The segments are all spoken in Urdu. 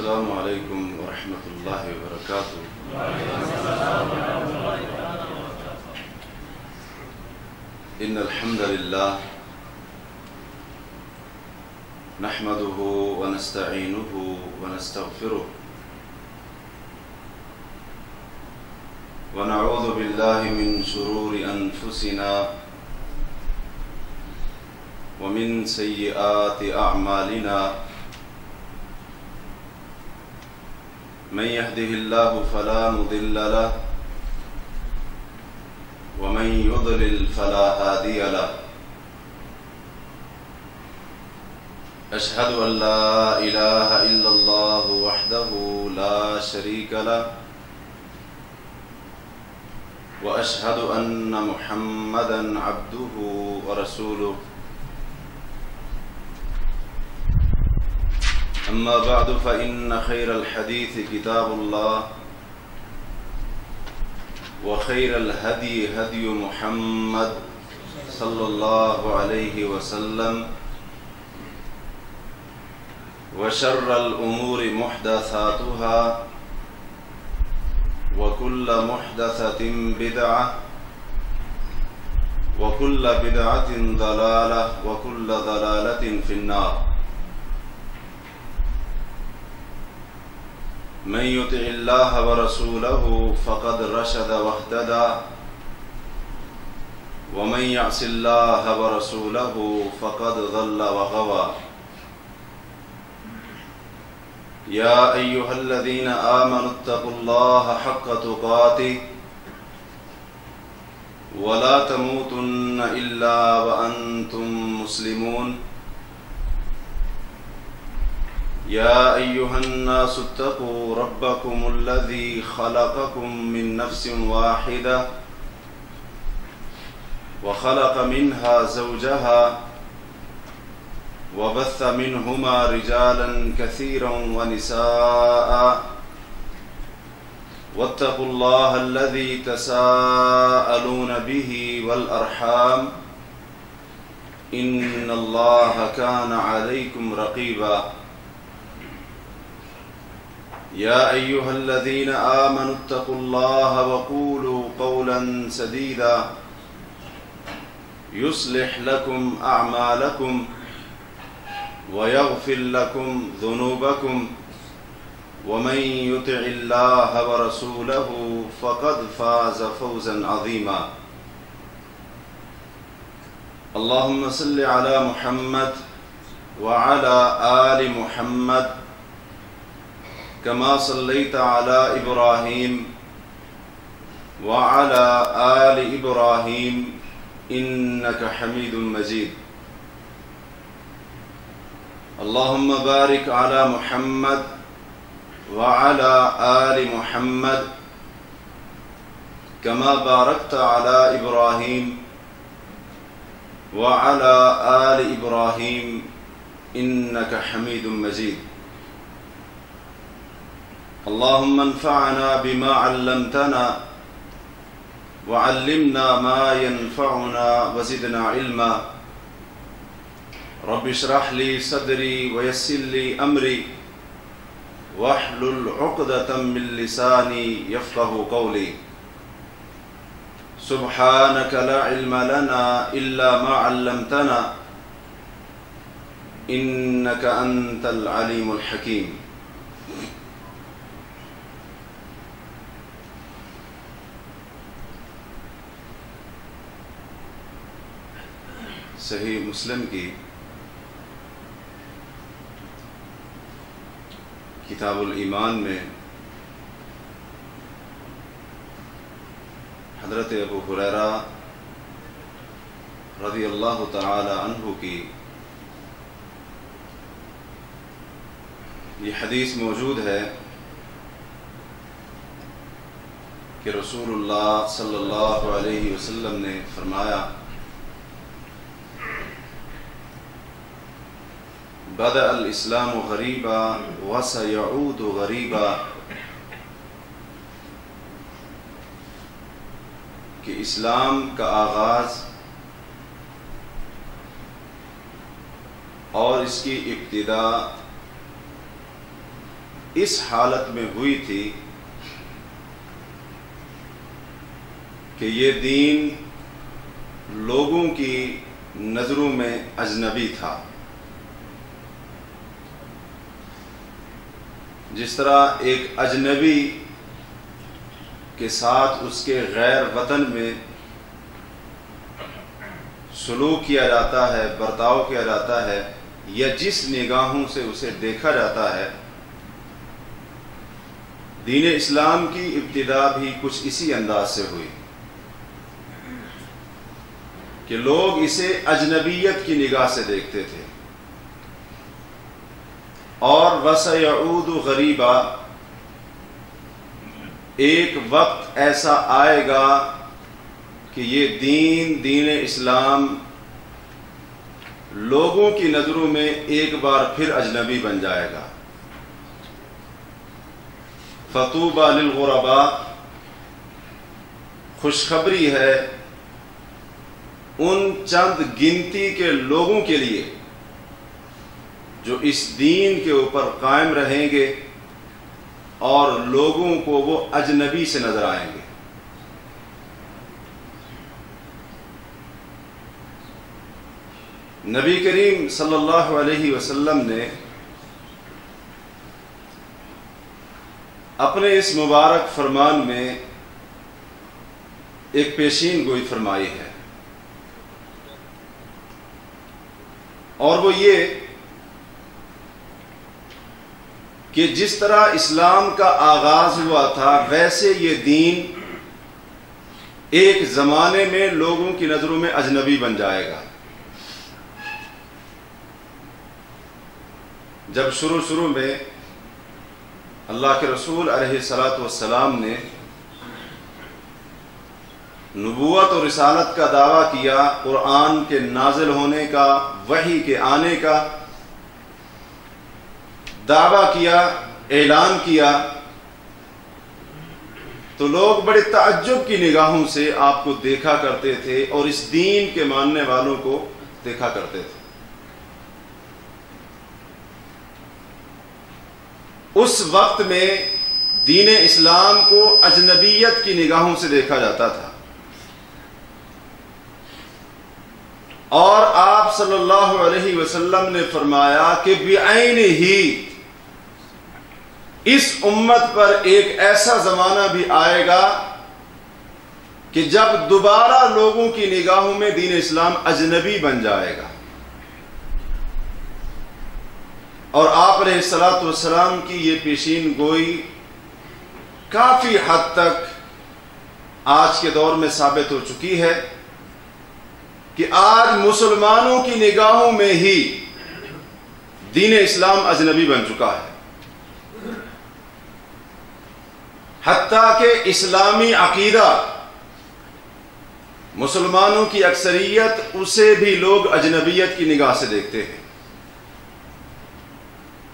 السلام علیکم ورحمۃ اللہ وبرکاتہ۔ ان الحمد للہ نحمده ونستعینه ونستغفره ونعوذ باللہ من شرور انفسنا ومن سیئات اعمالنا من يهده الله فلا مضل له ومن يضلل فلا هادي له أشهد أن لا إله إلا الله وحده لا شريك له وأشهد أن محمدا عبده ورسوله أما بعد فإن خير الحديث كتاب الله وخير الهدي هدي محمد صلى الله عليه وسلم وشر الأمور محدثاتها وكل محدثة بدعة وكل بدعة ضلالة وكل ضلالة في النار۔ من يطع الله ورسوله فقد رشد واهتدى ومن يعص الله ورسوله فقد ضل وغوى۔ يا أيها الذين آمنوا اتقوا الله حق تقاته ولا تموتن إلا وأنتم مسلمون۔ يا أيها الناس اتقوا ربكم الذي خلقكم من نفس واحدة وخلق منها زوجها وبث منهما رجالا كثيرا ونساء واتقوا الله الذي تساءلون به والأرحام إن الله كان عليكم رقيبا۔ يا أيها الذين آمنوا اتقوا الله وقولوا قولا سديدا يصلح لكم أعمالكم ويغفر لكم ذنوبكم ومن يطع الله ورسوله فقد فاز فوزا عظيما۔ اللهم صل على محمد وعلى آل محمد كما صليت على إبراهيم وعلى آل إبراهيم إنك حميد مجيد۔ اللهم بارك على محمد وعلى آل محمد كما باركت على إبراهيم وعلى آل إبراهيم إنك حميد مجيد۔ اللهم انفعنا بما علمتنا وعلمنا ما ينفعنا وزدنا علما۔ رب اشرح لي صدري ويسر لي أمري واحلل عقدة من لساني يفقه قولي۔ سبحانك لا علم لنا إلا ما علمتنا إنك أنت العليم الحكيم۔ صحیح مسلم کی کتاب الایمان میں حضرت ابو ہریرہ رضی اللہ تعالی عنہ کی یہ حدیث موجود ہے کہ رسول اللہ صلی اللہ علیہ وسلم نے فرمایا، بدأ الاسلام غریبا وسيعود غریبا، کہ اسلام کا آغاز اور اس کی ابتدا اس حالت میں ہوئی تھی کہ یہ دین لوگوں کی نظروں میں اجنبی تھا. جس طرح ایک اجنبی کے ساتھ اس کے غیر وطن میں سلوک کیا جاتا ہے، برتاؤ کیا جاتا ہے، یا جس نگاہوں سے اسے دیکھا جاتا ہے، دین اسلام کی ابتدا بھی کچھ اسی انداز سے ہوئی کہ لوگ اسے اجنبیت کی نگاہ سے دیکھتے تھے. اور وَسَيَعُودُ غَرِيبًا، ایک وقت ایسا آئے گا کہ یہ دین اسلام لوگوں کی نظروں میں ایک بار پھر اجنبی بن جائے گا. فَطُوبَى لِلْغُرَبَاء، خوشخبری ہے ان چند گنتی کے لوگوں کے لیے جو اس دین کے اوپر قائم رہیں گے اور لوگوں کو وہ اجنبی سے نظر آئیں گے. نبی کریم صلی اللہ علیہ وسلم نے اپنے اس مبارک فرمان میں ایک پیشین گوئی فرمائی ہے، اور وہ یہ کہ جس طرح اسلام کا آغاز ہوا تھا ویسے یہ دین ایک زمانے میں لوگوں کی نظروں میں اجنبی بن جائے گا. جب شروع میں اللہ کے رسول علیہ الصلاۃ والسلام نے نبوت اور رسالت کا دعویٰ کیا، قرآن کے نازل ہونے کا، وحی کے آنے کا دعویٰ کیا، اعلان کیا، تو لوگ بڑے تعجب کی نگاہوں سے آپ کو دیکھا کرتے تھے اور اس دین کے ماننے والوں کو دیکھا کرتے تھے. اس وقت میں دین اسلام کو اجنبیت کی نگاہوں سے دیکھا جاتا تھا، اور آپ صلی اللہ علیہ وسلم نے فرمایا کہ بعینہ اس امت پر ایک ایسا زمانہ بھی آئے گا کہ جب دوبارہ لوگوں کی نگاہوں میں دین اسلام اجنبی بن جائے گا. اور آپ علیہ الصلاۃ والسلام کی یہ پیشین گوئی کافی حد تک آج کے دور میں ثابت ہو چکی ہے کہ آج مسلمانوں کی نگاہوں میں ہی دین اسلام اجنبی بن چکا ہے. حتیٰ کہ اسلامی عقیدہ مسلمانوں کی اکثریت اسے بھی لوگ اجنبیت کی نگاہ سے دیکھتے ہیں،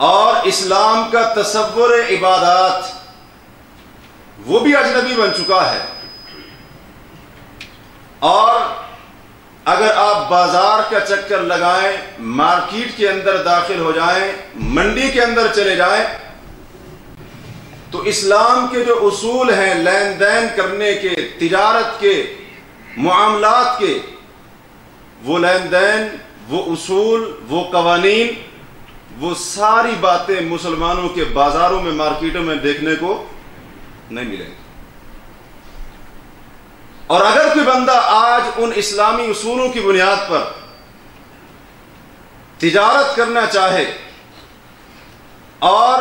اور اسلام کا تصور عبادات وہ بھی اجنبی بن چکا ہے. اور اگر آپ بازار کا چکر لگائیں، مارکیٹ کے اندر داخل ہو جائیں، منڈی کے اندر چلے جائیں، تو اسلام کے جو اصول ہیں لین دین کرنے کے، تجارت کے، معاملات کے، وہ لین دین، وہ اصول، وہ قوانین، وہ ساری باتیں مسلمانوں کے بازاروں میں، مارکیٹوں میں دیکھنے کو نہیں ملیں گی. اور اگر کوئی بندہ آج ان اسلامی اصولوں کی بنیاد پر تجارت کرنا چاہے اور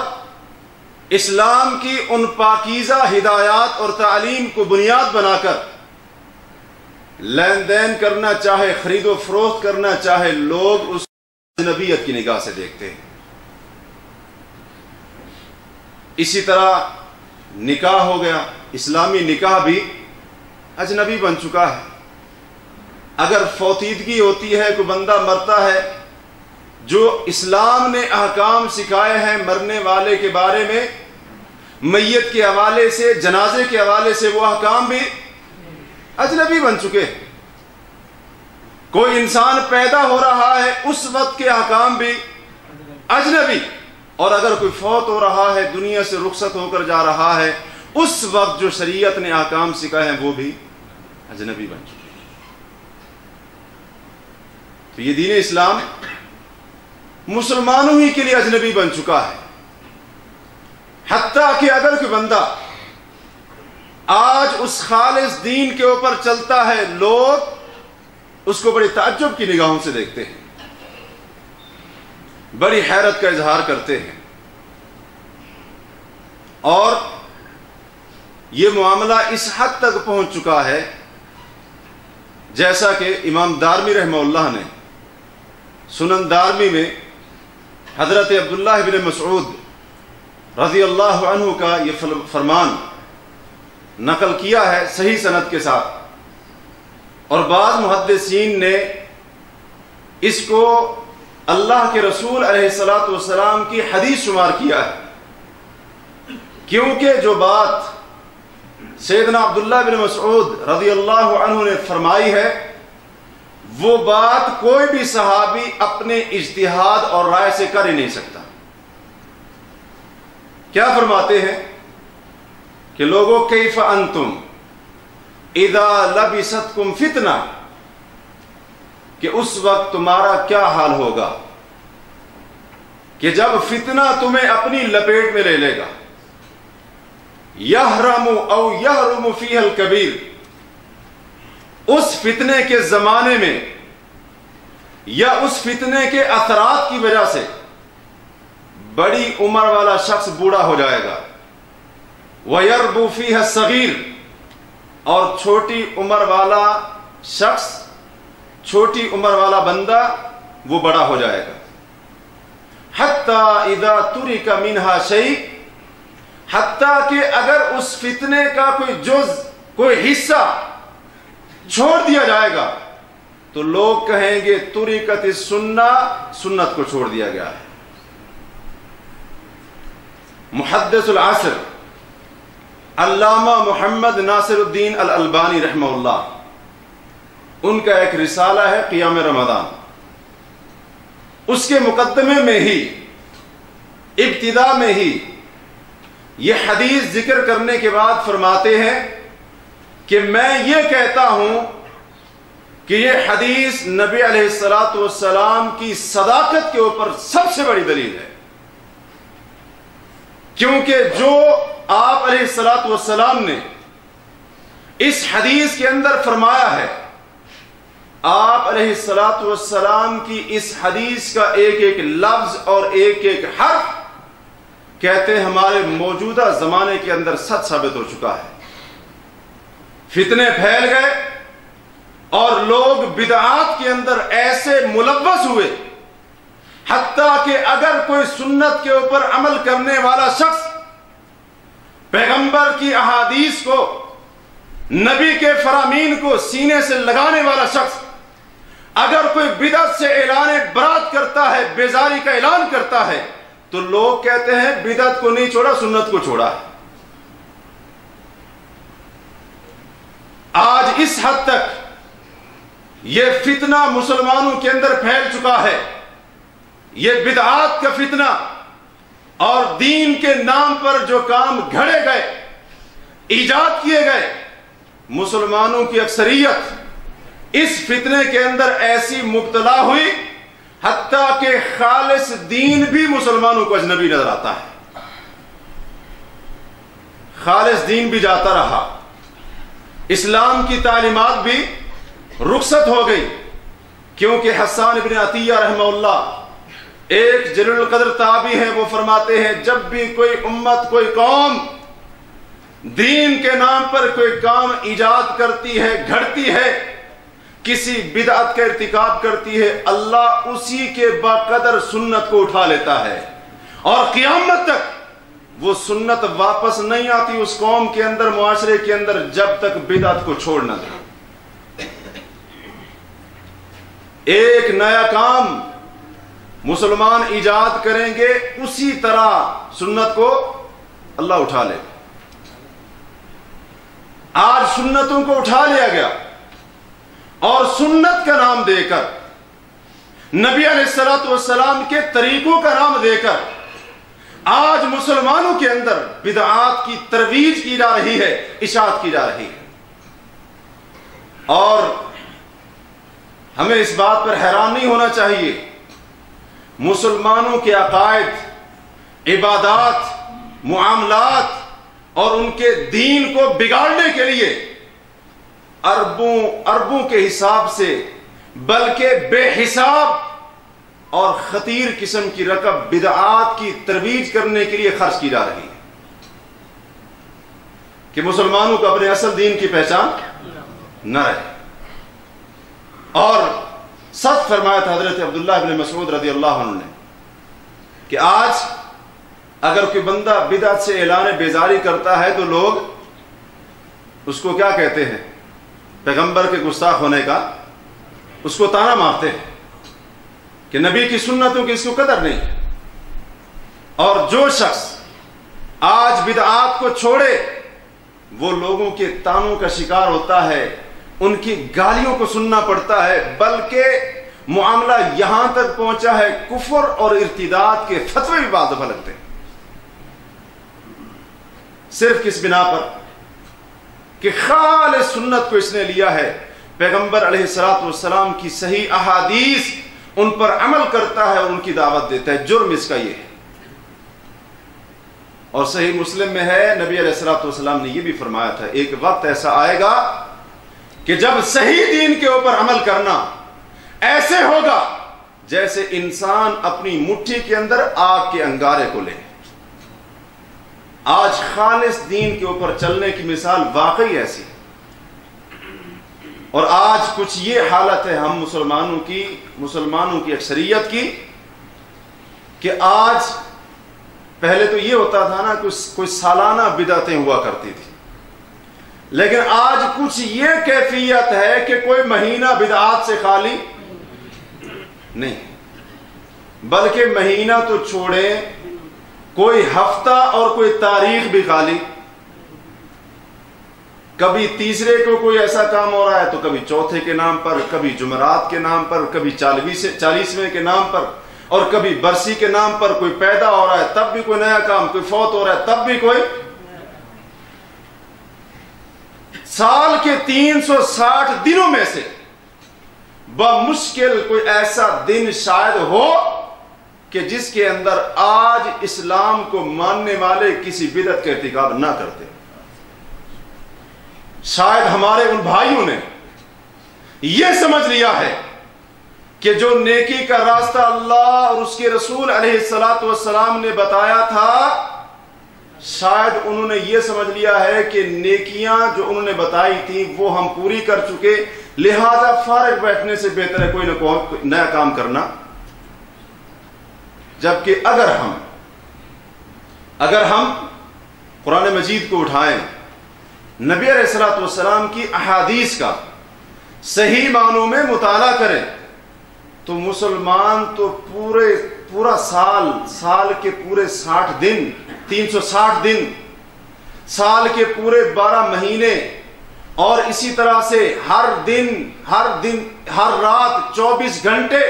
اسلام کی ان پاکیزہ ہدایات اور تعلیم کو بنیاد بنا کر لین دین کرنا چاہے، خرید و فروخت کرنا چاہے، لوگ اس اجنبیت کی نگاہ سے دیکھتے ہیں. اسی طرح نکاح ہو گیا، اسلامی نکاح بھی اجنبی بن چکا ہے. اگر فوتیدگی ہوتی ہے، کوئی بندہ مرتا ہے، جو اسلام نے احکام سکھائے ہیں مرنے والے کے بارے میں، میت کے حوالے سے، جنازے کے حوالے سے، وہ احکام بھی اجنبی بن چکے. کوئی انسان پیدا ہو رہا ہے، اس وقت کے احکام بھی اجنبی. اور اگر کوئی فوت ہو رہا ہے، دنیا سے رخصت ہو کر جا رہا ہے، اس وقت جو شریعت نے احکام سکھائے ہیں وہ بھی اجنبی بن چکے ہیں۔ تو یہ دین اسلام مسلمانوں ہی کے لیے اجنبی بن چکا ہے، حتیٰ کہ اگر کوئی بندہ آج اس خالص دین کے اوپر چلتا ہے، لوگ اس کو بڑی تعجب کی نگاہوں سے دیکھتے ہیں، بڑی حیرت کا اظہار کرتے ہیں، اور یہ معاملہ اس حد تک پہنچ چکا ہے جیسا کہ امام دارمی رحمہ اللہ نے سنن دارمی میں حضرت عبداللہ بن مسعود رضی اللہ عنہ کا یہ فرمان نقل کیا ہے صحیح سند کے ساتھ، اور بعض محدثین نے اس کو اللہ کے رسول علیہ الصلوۃ والسلام کی حدیث شمار کیا ہے، کیونکہ جو بات سیدنا عبداللہ بن مسعود رضی اللہ عنہ نے فرمائی ہے وہ بات کوئی بھی صحابی اپنے اجتہاد اور رائے سے کر ہی نہیں سکتا۔ کیا فرماتے ہیں کہ لوگوں کیف انتم اذا لبستکم فتنہ، کہ اس وقت تمہارا کیا حال ہوگا کہ جب فتنہ تمہیں اپنی لپیٹ میں لے لے گا، یحرم او یحرم فیہ الکبیر، اس فتنے کے زمانے میں یا اس فتنے کے اثرات کی وجہ سے بڑی عمر والا شخص بوڑھا ہو جائے گا، وَيَرْبُ فِيهَا الصَّغِيرُ، اور چھوٹی عمر والا شخص، چھوٹی عمر والا بندہ وہ بڑا ہو جائے گا، حَتَّى إِذَا تُرِكَ مِنْهَا شَيْءٍ، حتیٰ کہ اگر اس فتنے کا کوئی جز، کوئی حصہ چھوڑ دیا جائے گا تو لوگ کہیں گے تُرِكَتِ السُّنَّةِ، سنت کو چھوڑ دیا گیا ہے۔ محدث العصر علامہ محمد ناصر الدین الالبانی رحمہ اللہ، ان کا ایک رسالہ ہے قیام رمضان، اس کے مقدمے میں ہی، ابتدا میں ہی یہ حدیث ذکر کرنے کے بعد فرماتے ہیں کہ میں یہ کہتا ہوں کہ یہ حدیث نبی علیہ الصلوۃ والسلام کی صداقت کے اوپر سب سے بڑی دلیل ہے، کیونکہ جو آپ علیہ الصلوۃ والسلام نے اس حدیث کے اندر فرمایا ہے، آپ علیہ الصلوۃ والسلام کی اس حدیث کا ایک ایک لفظ اور ایک ایک حرف کہتے ہیں ہمارے موجودہ زمانے کے اندر سچ ثابت ہو چکا ہے۔ فتنے پھیل گئے اور لوگ بدعات کے اندر ایسے ملوث ہوئے، حتیٰ کہ اگر کوئی سنت کے اوپر عمل کرنے والا شخص، پیغمبر کی احادیث کو، نبی کے فرامین کو سینے سے لگانے والا شخص اگر کوئی بدعت سے اعلان برات کرتا ہے، بیزاری کا اعلان کرتا ہے، تو لوگ کہتے ہیں بدعت کو نہیں چھوڑا، سنت کو چھوڑا ہے۔ آج اس حد تک یہ فتنہ مسلمانوں کے اندر پھیل چکا ہے، یہ بدعات کا فتنہ، اور دین کے نام پر جو کام گھڑے گئے، ایجاد کیے گئے، مسلمانوں کی اکثریت اس فتنے کے اندر ایسی مبتلا ہوئی حتیٰ کہ خالص دین بھی مسلمانوں کو اجنبی نظر آتا ہے، خالص دین بھی جاتا رہا، اسلام کی تعلیمات بھی رخصت ہو گئی، کیونکہ حسان بن عطیہ رحمہ اللہ ایک جلیل القدر تابعی ہیں، وہ فرماتے ہیں جب بھی کوئی امت، کوئی قوم دین کے نام پر کوئی کام ایجاد کرتی ہے، گھڑتی ہے، کسی بدعت کا ارتکاب کرتی ہے، اللہ اسی کے بقدر سنت کو اٹھا لیتا ہے، اور قیامت تک وہ سنت واپس نہیں آتی اس قوم کے اندر، معاشرے کے اندر، جب تک بدعت کو چھوڑ نہ دے۔ ایک نیا کام مسلمان ایجاد کریں گے، اسی طرح سنت کو اللہ اٹھا لے گا۔ آج سنتوں کو اٹھا لیا گیا اور سنت کا نام دے کر، نبی علیہ الصلوۃ والسلام کے طریقوں کا نام دے کر آج مسلمانوں کے اندر بدعات کی ترویج کی جا رہی ہے، اشاعت کی جا رہی ہے، اور ہمیں اس بات پر حیران نہیں ہونا چاہیے۔ مسلمانوں کے عقائد، عبادات، معاملات اور ان کے دین کو بگاڑنے کے لیے اربوں کے حساب سے بلکہ بے حساب اور خطیر قسم کی رقم بدعات کی ترویج کرنے کے لیے خرچ کی جا رہی ہے کہ مسلمانوں کو اپنے اصل دین کی پہچان نہ رہے۔ اور سچ فرمایا تھا حضرت عبداللہ بن مسعود رضی اللہ عنہ نے کہ آج اگر کوئی بندہ بدعت سے اعلان بیزاری کرتا ہے تو لوگ اس کو کیا کہتے ہیں؟ پیغمبر کے گستاخ ہونے کا اس کو طعنہ مارتے ہیں کہ نبی کی سنتوں کی اس کو قدر نہیں۔ اور جو شخص آج بدعات کو چھوڑے وہ لوگوں کے طعنوں کا شکار ہوتا ہے، ان کی گالیوں کو سننا پڑتا ہے، بلکہ معاملہ یہاں تک پہنچا ہے کفر اور ارتداد کے فتوے بھی بعض دفعہ لگتے ہیں، صرف کس بنا پر کہ خالص سنت کو اس نے لیا ہے، پیغمبر علیہ السلام کی صحیح احادیث ان پر عمل کرتا ہے اور ان کی دعوت دیتا ہے۔ جرم اس کا یہ ہے۔ اور صحیح مسلم میں ہے، نبی علیہ السلام نے یہ بھی فرمایا تھا ایک وقت ایسا آئے گا کہ جب صحیح دین کے اوپر عمل کرنا ایسے ہوگا جیسے انسان اپنی مٹھی کے اندر آگ کے انگارے کو لے۔ آج خالص دین کے اوپر چلنے کی مثال واقعی ایسی ہے، اور آج کچھ یہ حالت ہے ہم مسلمانوں کی اکثریت کی کہ آج پہلے تو یہ ہوتا تھا نا کوئی سالانہ بدعتیں ہوا کرتی تھی، لیکن آج کچھ یہ کیفیت ہے کہ کوئی مہینہ بدعات سے خالی نہیں، بلکہ مہینہ تو چھوڑیں، کوئی ہفتہ اور کوئی تاریخ بھی خالی۔ کبھی تیسرے کو کوئی ایسا کام ہو رہا ہے تو کبھی چوتھے کے نام پر، کبھی جمعرات کے نام پر، کبھی 40ویں کے نام پر، اور کبھی برسی کے نام پر کوئی پیدا ہو رہا ہے تب بھی کوئی نیا کام، کوئی فوت ہو رہا ہے تب بھی کوئی۔ سال کے 360 دنوں میں سے بمشکل کوئی ایسا دن شاید ہو کہ جس کے اندر آج اسلام کو ماننے والے کسی بدعت کا ارتکاب نہ کرتے۔ شاید ہمارے ان بھائیوں نے یہ سمجھ لیا ہے کہ جو نیکی کا راستہ اللہ اور اس کے رسول علیہ السلام نے بتایا تھا، شاید انہوں نے یہ سمجھ لیا ہے کہ نیکیاں جو انہوں نے بتائی تھیں وہ ہم پوری کر چکے، لہذا فارغ بیٹھنے سے بہتر ہے کوئی نہ کوئی نیا کام کرنا۔ جبکہ اگر ہم قرآن مجید کو اٹھائیں، نبی علیہ السلام کی احادیث کا صحیح معنوں میں مطالعہ کریں، تو مسلمان تو پورا سال کے پورے 60 دن، 360 دن، سال کے پورے 12 مہینے، اور اسی طرح سے ہر رات 24 گھنٹے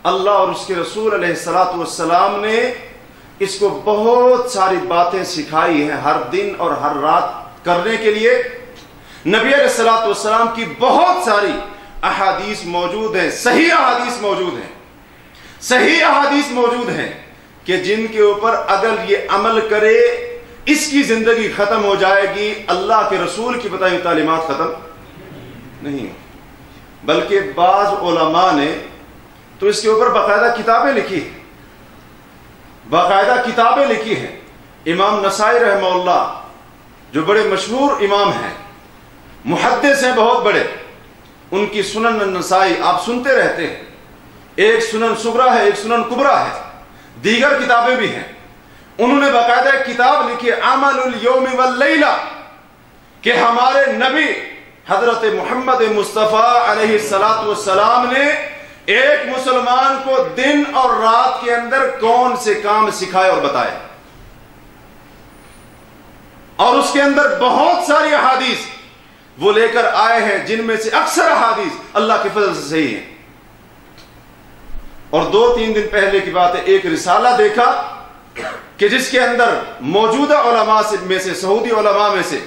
اللہ اور اس کے رسول علیہ السلام نے اس کو بہت ساری باتیں سکھائی ہیں ہر دن اور ہر رات کرنے کے لیے۔ نبی علیہ السلام کی بہت ساری احادیث موجود ہیں، صحیح احادیث موجود ہیں کہ جن کے اوپر اگر یہ عمل کرے اس کی زندگی ختم ہو جائے گی، اللہ کے رسول کی بتائی تعلیمات ختم نہیں، بلکہ بعض علماء نے تو اس کے اوپر باقاعدہ کتابیں لکھی ہیں۔ امام نسائی رحمہ اللہ جو بڑے مشہور امام ہیں، محدث ہیں بہت بڑے، ان کی سنن النسائی آپ سنتے رہتے ہیں، ایک سنن صغریٰ ہے، ایک سنن کبریٰ ہے، دیگر کتابیں بھی ہیں۔ انہوں نے باقاعدہ کتاب لکھی عمل الیوم واللیلہ کہ ہمارے نبی حضرت محمد مصطفیٰ علیہ السلام نے ایک مسلمان کو دن اور رات کے اندر کون سے کام سکھائے اور بتائے، اور اس کے اندر بہت ساری احادیث وہ لے کر آئے ہیں جن میں سے اکثر احادیث اللہ کے فضل سے صحیح ہیں۔ اور 2-3 دن پہلے کی بات ہے، ایک رسالہ دیکھا کہ جس کے اندر موجودہ علماء میں سے، سعودی علماء میں سے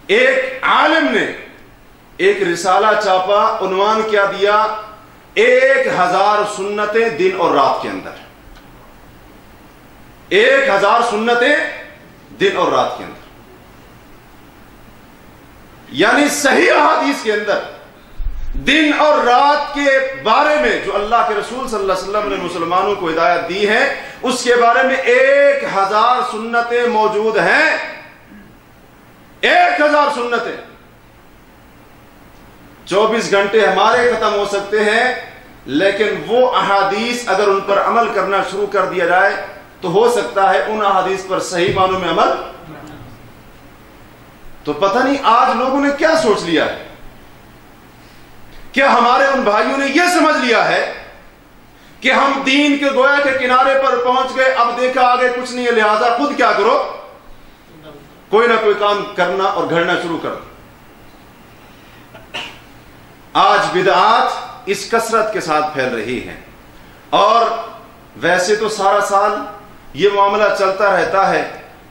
ایک عالم نے ایک رسالہ چاپا، عنوان کیا دیا 1000 سنتیں دن اور رات کے اندر، 1000 سنتیں دن اور رات کے اندر، یعنی صحیح احادیث کے اندر دن اور رات کے بارے میں جو اللہ کے رسول صلی اللہ علیہ وسلم نے مسلمانوں کو ہدایت دی ہے، اس کے بارے میں 1000 سنتیں موجود ہیں، 1000 سنتیں۔ 24 گھنٹے ہمارے ختم ہو سکتے ہیں، لیکن وہ احادیث اگر ان پر عمل کرنا شروع کر دیا جائے تو ہو سکتا ہے ان احادیث پر صحیح معنوں میں عمل۔ تو پتہ نہیں آج لوگوں نے کیا سوچ لیا ہے، کیا ہمارے ان بھائیوں نے یہ سمجھ لیا ہے کہ ہم دین کے گویا کے کنارے پر پہنچ گئے، اب دیکھا آگے کچھ نہیں ہے، لہذا خود کیا کرو، کوئی نہ کوئی کام کرنا اور گھڑنا شروع کر دو۔ آج بدعات اس کثرت کے ساتھ پھیل رہی ہیں، اور ویسے تو سارا سال یہ معاملہ چلتا رہتا ہے،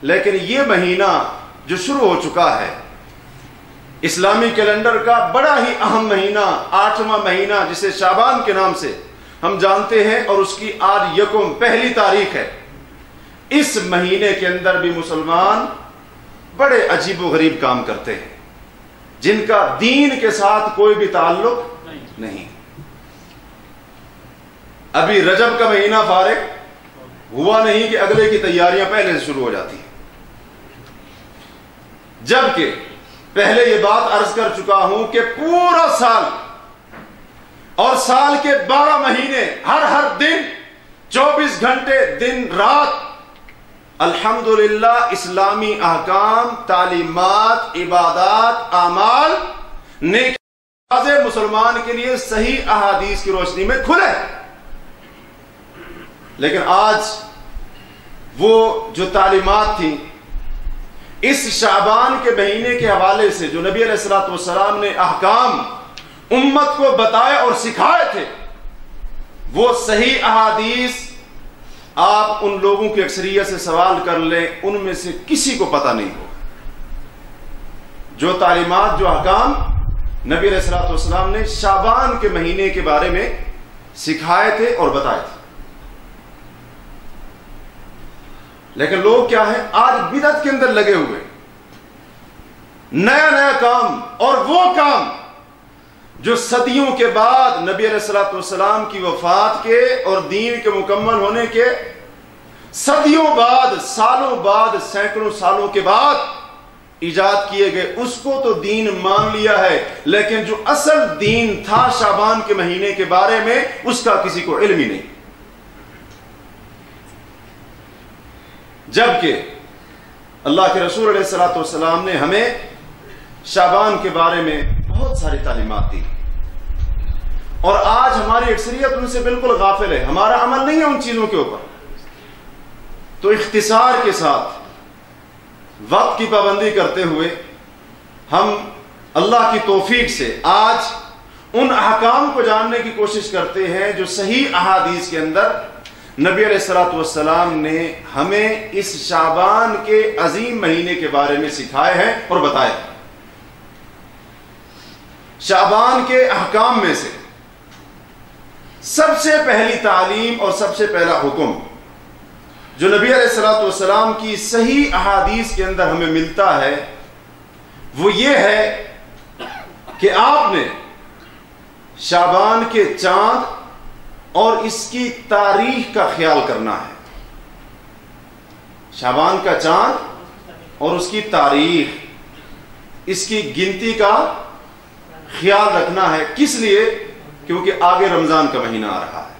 لیکن یہ مہینہ جو شروع ہو چکا ہے اسلامی کیلنڈر کا بڑا ہی اہم مہینہ، 8واں مہینہ جسے شعبان کے نام سے ہم جانتے ہیں، اور اس کی آج یکم پہلی تاریخ ہے۔ اس مہینے کے اندر بھی مسلمان بڑے عجیب و غریب کام کرتے ہیں جن کا دین کے ساتھ کوئی بھی تعلق نہیں۔ ابھی رجب کا مہینہ فارغ ہوا نہیں کہ اگلے کی تیاریاں پہلے سے شروع ہو جاتی ہیں، جبکہ پہلے یہ بات عرض کر چکا ہوں کہ پورا سال اور سال کے 12 مہینے ہر دن 24 گھنٹے دن رات الحمدللہ اسلامی احکام، تعلیمات، عبادات، اعمال، نیک دروازے مسلمان کے لیے صحیح احادیث کی روشنی میں کھلے۔ لیکن آج وہ جو تعلیمات تھیں اس شعبان کے مہینے کے حوالے سے جو نبی علیہ الصلوۃ والسلام نے احکام امت کو بتائے اور سکھائے تھے، وہ صحیح احادیث آپ ان لوگوں کی اکثریت سے سوال کر لیں، ان میں سے کسی کو پتہ نہیں ہو۔ جو تعلیمات، جو احکام نبی علیہ الصلوۃ والسلام نے شعبان کے مہینے کے بارے میں سکھائے تھے اور بتائے تھے، لیکن لوگ کیا ہیں آج بدعت کے اندر لگے ہوئے، نیا کام، اور وہ کام جو صدیوں کے بعد نبی علیہ الصلوۃ والسلام کی وفات کے اور دین کے مکمل ہونے کے صدیوں بعد، سالوں بعد، سینکڑوں سالوں کے بعد ایجاد کیے گئے، اس کو تو دین مان لیا ہے، لیکن جو اصل دین تھا شعبان کے مہینے کے بارے میں اس کا کسی کو علم ہی نہیں۔ جبکہ اللہ کے رسول علیہ الصلوۃ والسلام نے ہمیں شعبان کے بارے میں بہت ساری تعلیمات دی، اور آج ہماری اکثریت ان سے بالکل غافل ہے، ہمارا عمل نہیں ہے ان چیزوں کے اوپر۔ تو اختصار کے ساتھ وقت کی پابندی کرتے ہوئے ہم اللہ کی توفیق سے آج ان احکام کو جاننے کی کوشش کرتے ہیں جو صحیح احادیث کے اندر نبی علیہ الصلوۃ والسلام نے ہمیں اس شعبان کے عظیم مہینے کے بارے میں سکھائے ہیں اور بتائے ہیں۔ شعبان کے احکام میں سے سب سے پہلی تعلیم اور سب سے پہلا حکم جو نبی علیہ الصلوۃ والسلام کی صحیح احادیث کے اندر ہمیں ملتا ہے وہ یہ ہے کہ آپ نے شعبان کے چاند اور اس کی تاریخ کا خیال کرنا ہے۔ شعبان کا چاند اور اس کی تاریخ، اس کی گنتی کا خیال رکھنا ہے۔ کس لیے؟ کیونکہ آگے رمضان کا مہینہ آ رہا ہے۔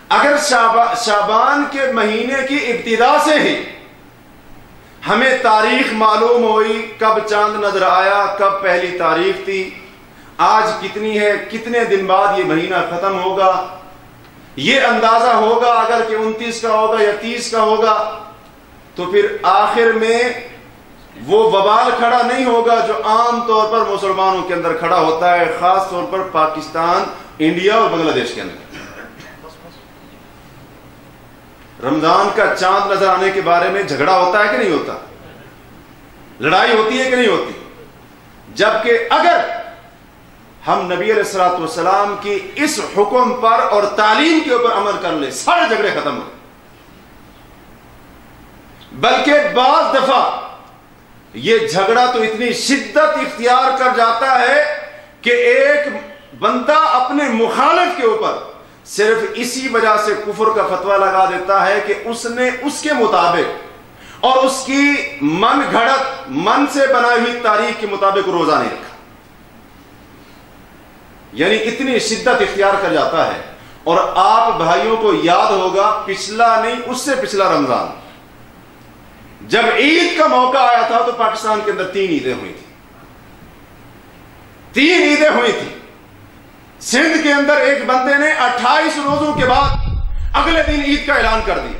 اگر شعبان کے مہینے کی ابتدا سے ہی ہمیں تاریخ معلوم ہوئی، کب چاند نظر آیا، کب پہلی تاریخ تھی، آج کتنی ہے، کتنے دن بعد یہ مہینہ ختم ہوگا، یہ اندازہ ہوگا اگر کہ 29 کا ہوگا یا 30 کا ہوگا، تو پھر آخر میں وہ وبال کھڑا نہیں ہوگا جو عام طور پر مسلمانوں کے اندر کھڑا ہوتا ہے، خاص طور پر پاکستان، انڈیا اور بنگلہ دیش کے اندر۔ رمضان کا چاند نظر آنے کے بارے میں جھگڑا ہوتا ہے کہ نہیں ہوتا؟ لڑائی ہوتی ہے کہ نہیں ہوتی؟ جبکہ اگر ہم نبی علیہ الصلوۃ والسلام کی اس حکم پر اور تعلیم کے اوپر عمل کر لیں، سارے جھگڑے ختم ہو۔ بلکہ بعض دفعہ یہ جھگڑا تو اتنی شدت اختیار کر جاتا ہے کہ ایک بندہ اپنے مخالف کے اوپر صرف اسی وجہ سے کفر کا فتویٰ لگا دیتا ہے کہ اس نے اس کے مطابق اور اس کی من گھڑت من سے بنائی ہوئی تاریخ کے مطابق روزہ نہیں رکھا، یعنی اتنی شدت اختیار کر جاتا ہے۔ اور آپ بھائیوں کو یاد ہوگا پچھلا نہیں اس سے پچھلا رمضان جب عید کا موقع آیا تھا تو پاکستان کے اندر 3 عیدیں ہوئی تھی، 3 عیدیں ہوئی تھی۔ سندھ کے اندر ایک بندے نے 28 روزوں کے بعد اگلے دن عید کا اعلان کر دیا،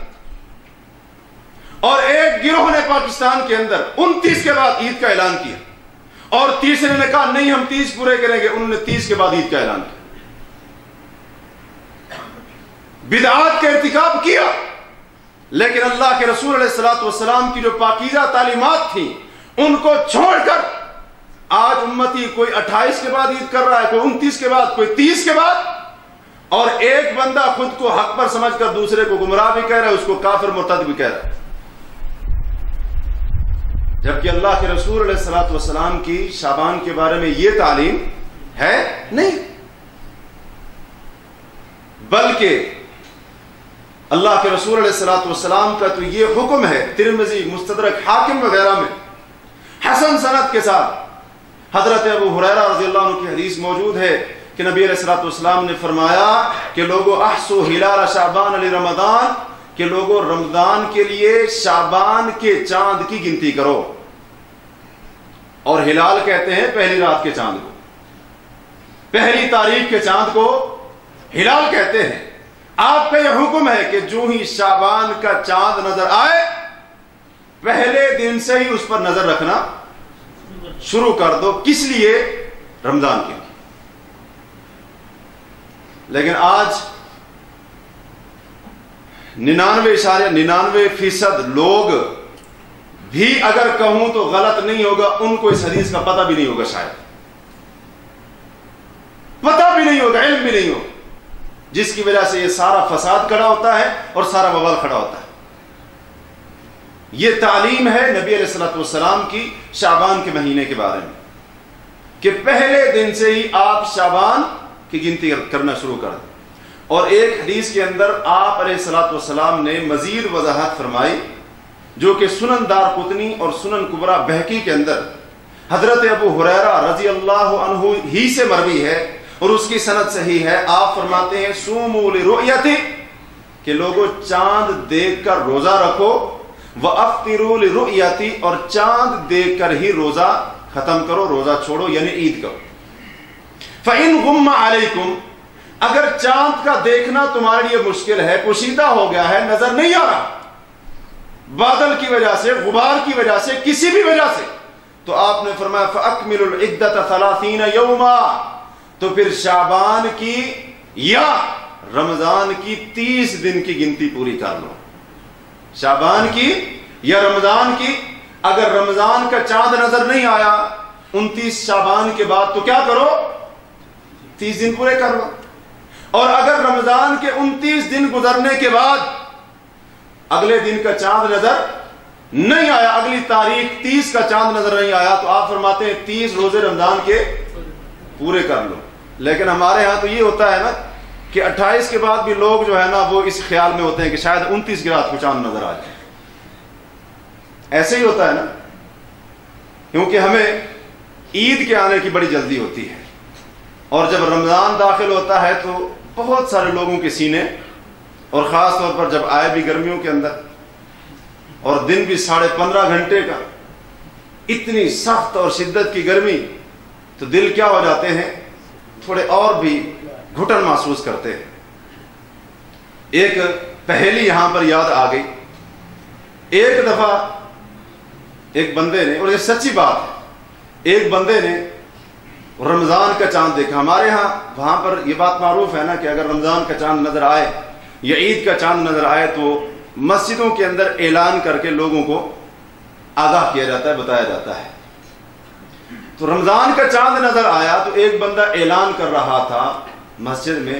اور ایک گروہ نے پاکستان کے اندر 29 کے بعد عید کا اعلان کیا، اور تیسرے نے کہا نہیں ہم 30 پورے کریں گے، انہوں نے 30 کے بعد عید کا اعلان کیا۔ بدعات کا ارتکاب کیا، لیکن اللہ کے رسول علیہ الصلوۃ والسلام کی جو پاکیزہ تعلیمات تھیں ان کو چھوڑ کر آج امتی کوئی 28 کے بعد عید کر رہا ہے، کوئی 29 کے بعد، کوئی 30 کے بعد، اور ایک بندہ خود کو حق پر سمجھ کر دوسرے کو گمراہ بھی کہہ رہا ہے، اس کو کافر مرتد بھی کہہ رہا ہے، جبکہ اللہ کے رسول علیہ الصلوۃ والسلام کی شعبان کے بارے میں یہ تعلیم ہے نہیں۔ بلکہ اللہ کے رسول علیہ الصلوۃ والسلام کا تو یہ حکم ہے، ترمذی، مستدرک، حاکم وغیرہ میں حسن سند کے ساتھ حضرت ابو ہریرہ رضی اللہ عنہ کی حدیث موجود ہے کہ نبی علیہ الصلوۃ والسلام نے فرمایا کہ لوگو احسو ہلال شعبان لرمضان، کہ لوگو رمضان کے لیے شعبان کے چاند کی گنتی کرو، اور ہلال کہتے ہیں پہلی رات کے چاند کو، پہلی تاریخ کے چاند کو ہلال کہتے ہیں۔ آپ کا یہ حکم ہے کہ جو ہی شعبان کا چاند نظر آئے پہلے دن سے ہی اس پر نظر رکھنا شروع کر دو، کس لیے؟ رمضان کے لیے۔ لیکن آج 99.99% لوگ بھی اگر کہوں تو غلط نہیں ہوگا، ان کو اس حدیث کا پتہ بھی نہیں ہوگا، شاید پتہ بھی نہیں ہوگا، علم بھی نہیں ہوگا، جس کی وجہ سے یہ سارا فساد کھڑا ہوتا ہے اور سارا وبال کھڑا ہوتا ہے۔ یہ تعلیم ہے نبی علیہ الصلوۃ والسلام کی شعبان کے مہینے کے بارے میں کہ پہلے دن سے ہی آپ شعبان کی گنتی کرنا شروع کر دیں۔ اور ایک حدیث کے اندر آپ علیہ الصلوۃ والسلام نے مزید وضاحت فرمائی جو کہ سنن دارقطنی اور سنن کبریٰ بہقی کے اندر حضرت ابو ہریرہ رضی اللہ عنہ ہی سے مروی ہے اور اس کی سند صحیح ہے۔ آپ فرماتے ہیں صوموا لرؤیتہ، کہ لوگوں چاند دیکھ کر روزہ رکھو، وَأَفْطِرُوا لِرُؤْيَتِهِ، اور چاند دیکھ کر ہی روزہ ختم کرو، روزہ چھوڑو، یعنی عید کرو۔ فَإِنْ غُمَّ عَلَيْكُمْ، اگر چاند کا دیکھنا تمہارے لیے مشکل ہے، پوشیدہ ہو گیا ہے، نظر نہیں آ رہا، بادل کی وجہ سے، غبار کی وجہ سے، کسی بھی وجہ سے، تو آپ نے فرمایا فَأَكْمِلُوا الْعِدَّةَ 30 يَوْمًا، تو پھر شعبان کی یا رمضان کی 30 دن کی گنتی پوری کر لو۔ شعبان کی یا رمضان کی، اگر رمضان کا چاند نظر نہیں آیا 29 شعبان کے بعد تو کیا کرو؟ 30 دن پورے کر لو۔ اور اگر رمضان کے 29 دن گزرنے کے بعد اگلے دن کا چاند نظر نہیں آیا، اگلی تاریخ 30 کا چاند نظر نہیں آیا، تو آپ فرماتے ہیں 30 روزے رمضان کے پورے کر لو۔ لیکن ہمارے ہاں تو یہ ہوتا ہے نا کہ 28 کے بعد بھی لوگ جو ہے نا وہ اس خیال میں ہوتے ہیں کہ شاید 29 کی رات کو چاند نظر آ جائے۔ ایسے ہی ہوتا ہے نا، کیونکہ ہمیں عید کے آنے کی بڑی جلدی ہوتی ہے، اور جب رمضان داخل ہوتا ہے تو بہت سارے لوگوں کے سینے، اور خاص طور پر جب آئے بھی گرمیوں کے اندر اور دن بھی 15.5 گھنٹے کا، اتنی سخت اور شدت کی گرمی، تو دل کیا ہو جاتے ہیں، تھوڑے اور بھی گھٹن محسوس کرتے ہیں۔ ایک پہیلی یہاں پر یاد آ گئی۔ ایک دفعہ ایک بندے نے، اور یہ سچی بات ہے، ایک بندے نے رمضان کا چاند دیکھا۔ ہمارے ہاں وہاں پر یہ بات معروف ہے نا کہ اگر رمضان کا چاند نظر آئے یا عید کا چاند نظر آئے تو مسجدوں کے اندر اعلان کر کے لوگوں کو آگاہ کیا جاتا ہے، بتایا جاتا ہے۔ تو رمضان کا چاند نظر آیا تو ایک بندہ اعلان کر رہا تھا مسجد میں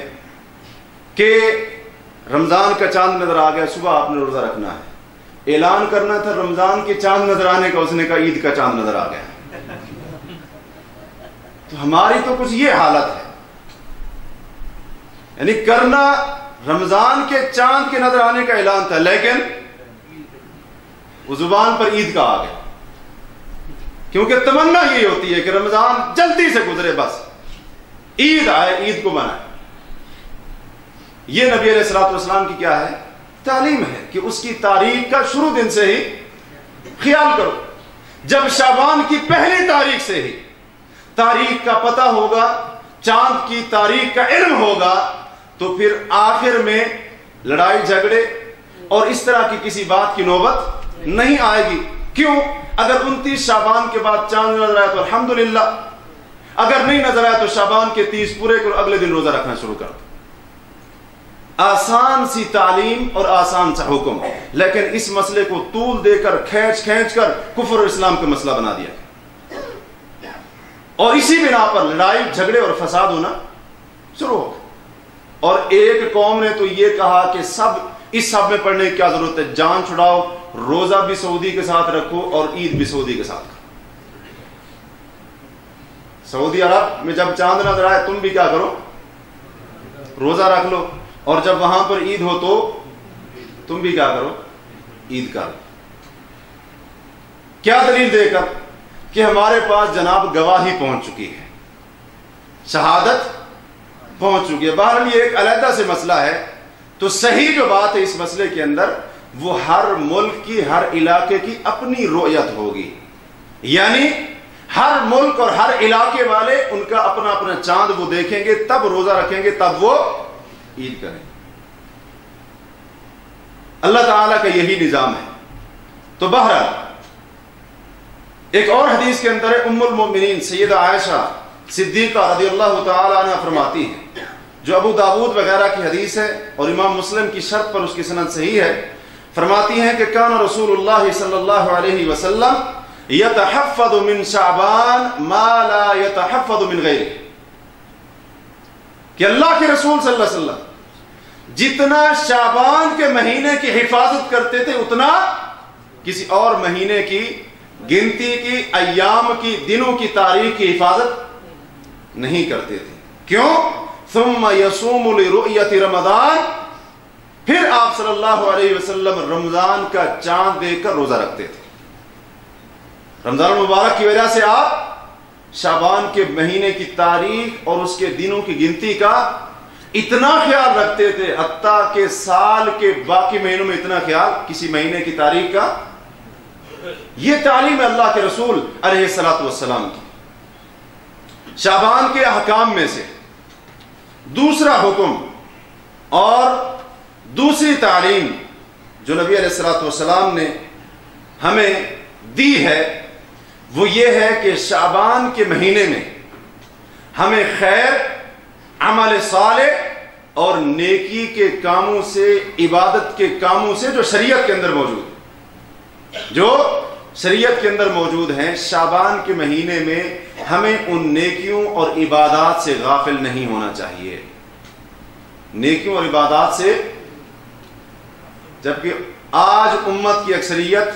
کہ رمضان کا چاند نظر آ گیا، صبح آپ نے روزہ رکھنا ہے۔ اعلان کرنا تھا رمضان کے چاند نظر آنے کا، اس نے کہا عید کا چاند نظر آ گیا۔ تو ہماری تو کچھ یہ حالت ہے، یعنی کرنا رمضان کے چاند کے نظر آنے کا اعلان تھا، لیکن وہ زبان پر عید کا آ گیا، کیونکہ تمنا یہ ہوتی ہے کہ رمضان جلدی سے گزرے، بس عید آئے، عید کو منائے۔ یہ نبی علیہ الصلوۃ والسلام کی کیا ہے؟ تعلیم ہے کہ اس کی تاریخ کا شروع دن سے ہی خیال کرو۔ جب شعبان کی پہلی تاریخ سے ہی تاریخ کا پتہ ہوگا، چاند کی تاریخ کا علم ہوگا، تو پھر آخر میں لڑائی جھگڑے اور اس طرح کی کسی بات کی نوبت نہیں آئے گی۔ کیوں؟ اگر 29 شعبان کے بعد چاند نظر آیا تو الحمدللہ، اگر نہیں نظر آیا تو شعبان کے 30 پورے کرو، اگلے دن روزہ رکھنا شروع کر دو۔ آسان سی تعلیم اور آسان سا حکم، لیکن اس مسئلے کو طول دے کر کھینچ کر کفر اور اسلام کا مسئلہ بنا دیا، اور اسی بنا پر لڑائی جھگڑے اور فساد ہونا شروع ہو۔ اور ایک قوم نے تو یہ کہا کہ اس سب میں پڑھنے کی کیا ضرورت ہے، جان چھڑاؤ، روزہ بھی سعودی کے ساتھ رکھو اور عید بھی سعودی کے ساتھ کرو۔ سعودی عرب میں جب چاند نظر آئے تم بھی کیا کرو، روزہ رکھ لو، اور جب وہاں پر عید ہو تو تم بھی کیا کرو، عید کرو۔ کیا دلیل دے کر؟ کہ ہمارے پاس جناب گواہی پہنچ چکی ہے، شہادت پہنچ چکی ہے۔ بہرحال یہ ایک علیحدہ سے مسئلہ ہے، تو صحیح جو بات ہے اس مسئلے کے اندر، وہ ہر ملک کی، ہر علاقے کی اپنی رؤیت ہوگی، یعنی ہر ملک اور ہر علاقے والے ان کا اپنا اپنا چاند وہ دیکھیں گے، تب روزہ رکھیں گے، تب وہ عید کریں۔ اللہ تعالیٰ کا یہی نظام ہے۔ تو بہرحال ایک اور حدیث کے اندر ام المؤمنین سیدہ عائشہ صدیقہ رضی اللہ تعالیٰ عنہ فرماتی ہے، جو ابو داود وغیرہ کی حدیث ہے اور امام مسلم کی شرط پر اس کی سند صحیح ہے، فرماتی ہیں کہ کان رسول اللہ صلی اللہ علیہ وسلم یتحفظ من شعبان ما لا یتحفظ من غیرہ، کہ اللہ کے رسول صلی اللہ علیہ وسلم جتنا شعبان کے مہینے کی حفاظت کرتے تھے، اتنا کسی اور مہینے کی گنتی کی، ایام کی، دنوں کی تاریخ کی حفاظت نہیں کرتے تھے۔ کیوں؟ ثم یصوم لرؤیت رمضان، پھر آپ صلی اللہ علیہ وسلم رمضان کا چاند دیکھ کر روزہ رکھتے تھے۔ رمضان المبارک کی وجہ سے آپ شعبان کے مہینے کی تاریخ اور اس کے دنوں کی گنتی کا اتنا خیال رکھتے تھے، حتیٰ کہ سال کے باقی مہینوں میں اتنا خیال کسی مہینے کی تاریخ کا۔ یہ تعلیم ہے اللہ کے رسول علیہ الصلوۃ والسلام کی۔ شعبان کے احکام میں سے دوسرا حکم اور دوسری تعلیم جو نبی علیہ الصلوۃ والسلام نے ہمیں دی ہے، وہ یہ ہے کہ شعبان کے مہینے میں ہمیں خیر، عمل صالح اور نیکی کے کاموں سے، عبادت کے کاموں سے جو شریعت کے اندر موجود ہیں، شعبان کے مہینے میں ہمیں ان نیکیوں اور عبادات سے غافل نہیں ہونا چاہیے۔ نیکیوں اور عبادات سے، جبکہ آج امت کی اکثریت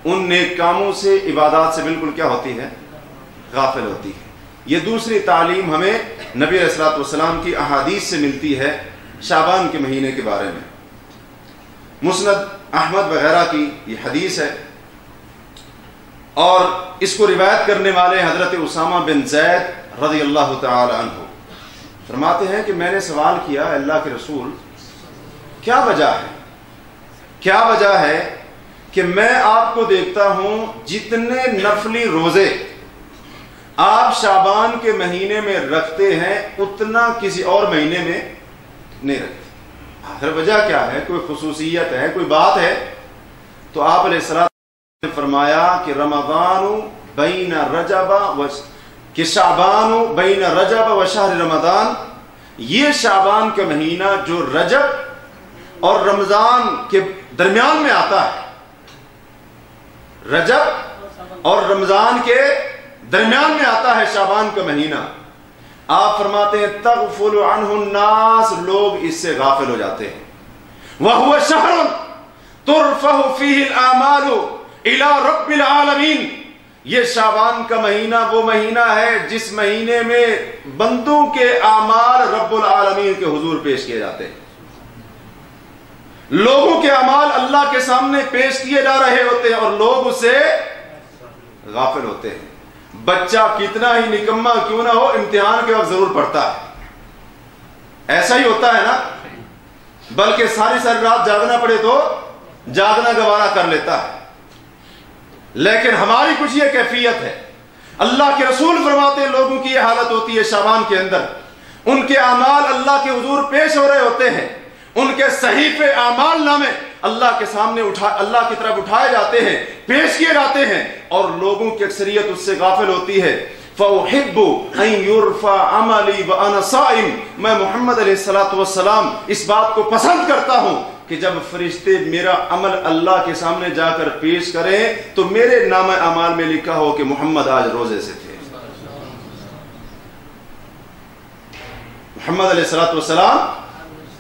ان نیک کاموں سے، عبادات سے بالکل کیا ہوتی ہے؟ غافل ہوتی ہے۔ یہ دوسری تعلیم ہمیں نبی علیہ الصلوۃ والسلام کی احادیث سے ملتی ہے شعبان کے مہینے کے بارے میں۔ مسند احمد وغیرہ کی یہ حدیث ہے، اور اس کو روایت کرنے والے حضرت اسامہ بن زید رضی اللہ تعالی عنہ فرماتے ہیں کہ میں نے سوال کیا، اللہ کے رسول، کیا وجہ ہے کہ میں آپ کو دیکھتا ہوں جتنے نفلی روزے آپ شعبان کے مہینے میں رکھتے ہیں اتنا کسی اور مہینے میں نہیں رکھتے، آخر وجہ کیا ہے؟ کوئی خصوصیت ہے، کوئی بات ہے؟ تو آپ علیہ السلام نے فرمایا کہ رمضان بین رجب کہ شعبان بین رجب و شہر رمضان، یہ شعبان کا مہینہ جو رجب اور رمضان کے درمیان میں آتا ہے، رجب اور رمضان کے درمیان میں آتا ہے شعبان کا مہینہ. آپ فرماتے ہیں تغفل عنہ الناس، لوگ اس سے غافل ہو جاتے ہیں. وَهُوَ شَهْرٌ تُرْفَعُ فِيهِ الْأَعْمَالُ إِلَى رَبِّ الْعَالَمِينَ. یہ شعبان کا مہینہ وہ مہینہ ہے جس مہینے میں بندوں کے اعمال رب العالمین کے حضور پیش کیے جاتے ہیں. لوگوں کے اعمال اللہ کے سامنے پیش کیے جا رہے ہوتے ہیں اور لوگ اس سے غافل ہوتے ہیں. بچہ کتنا ہی نکما کیوں نہ ہو، امتحان کے وقت ضرور پڑھتا ہے. ایسا ہی ہوتا ہے نا، بلکہ ساری رات جاگنا پڑے تو جاگنا گوارا کر لیتا ہے. لیکن ہماری کچھ یہ کیفیت ہے. اللہ کے رسول فرماتے ہیں لوگوں کی یہ حالت ہوتی ہے شعبان کے اندر، ان کے اعمال اللہ کے حضور پیش ہو رہے ہوتے ہیں، ان کے صحیفے اعمال نامے اللہ کے سامنے اللہ کی طرف اٹھائے جاتے ہیں، پیش کیے جاتے ہیں، اور لوگوں کی اکثریت اس سے غافل ہوتی ہے. فَأُحِبُّ أَن يُرْفَعَ عَمَلِي وَأَنَا صَائِمٌ. میں محمد علیہ السلام اس بات کو پسند کرتا ہوں کہ جب فرشتے میرا عمل اللہ کے سامنے جا کر پیش کریں تو میرے نامہ اعمال میں لکھا ہو کہ محمد آج روزے سے تھے. محمد علیہ السلام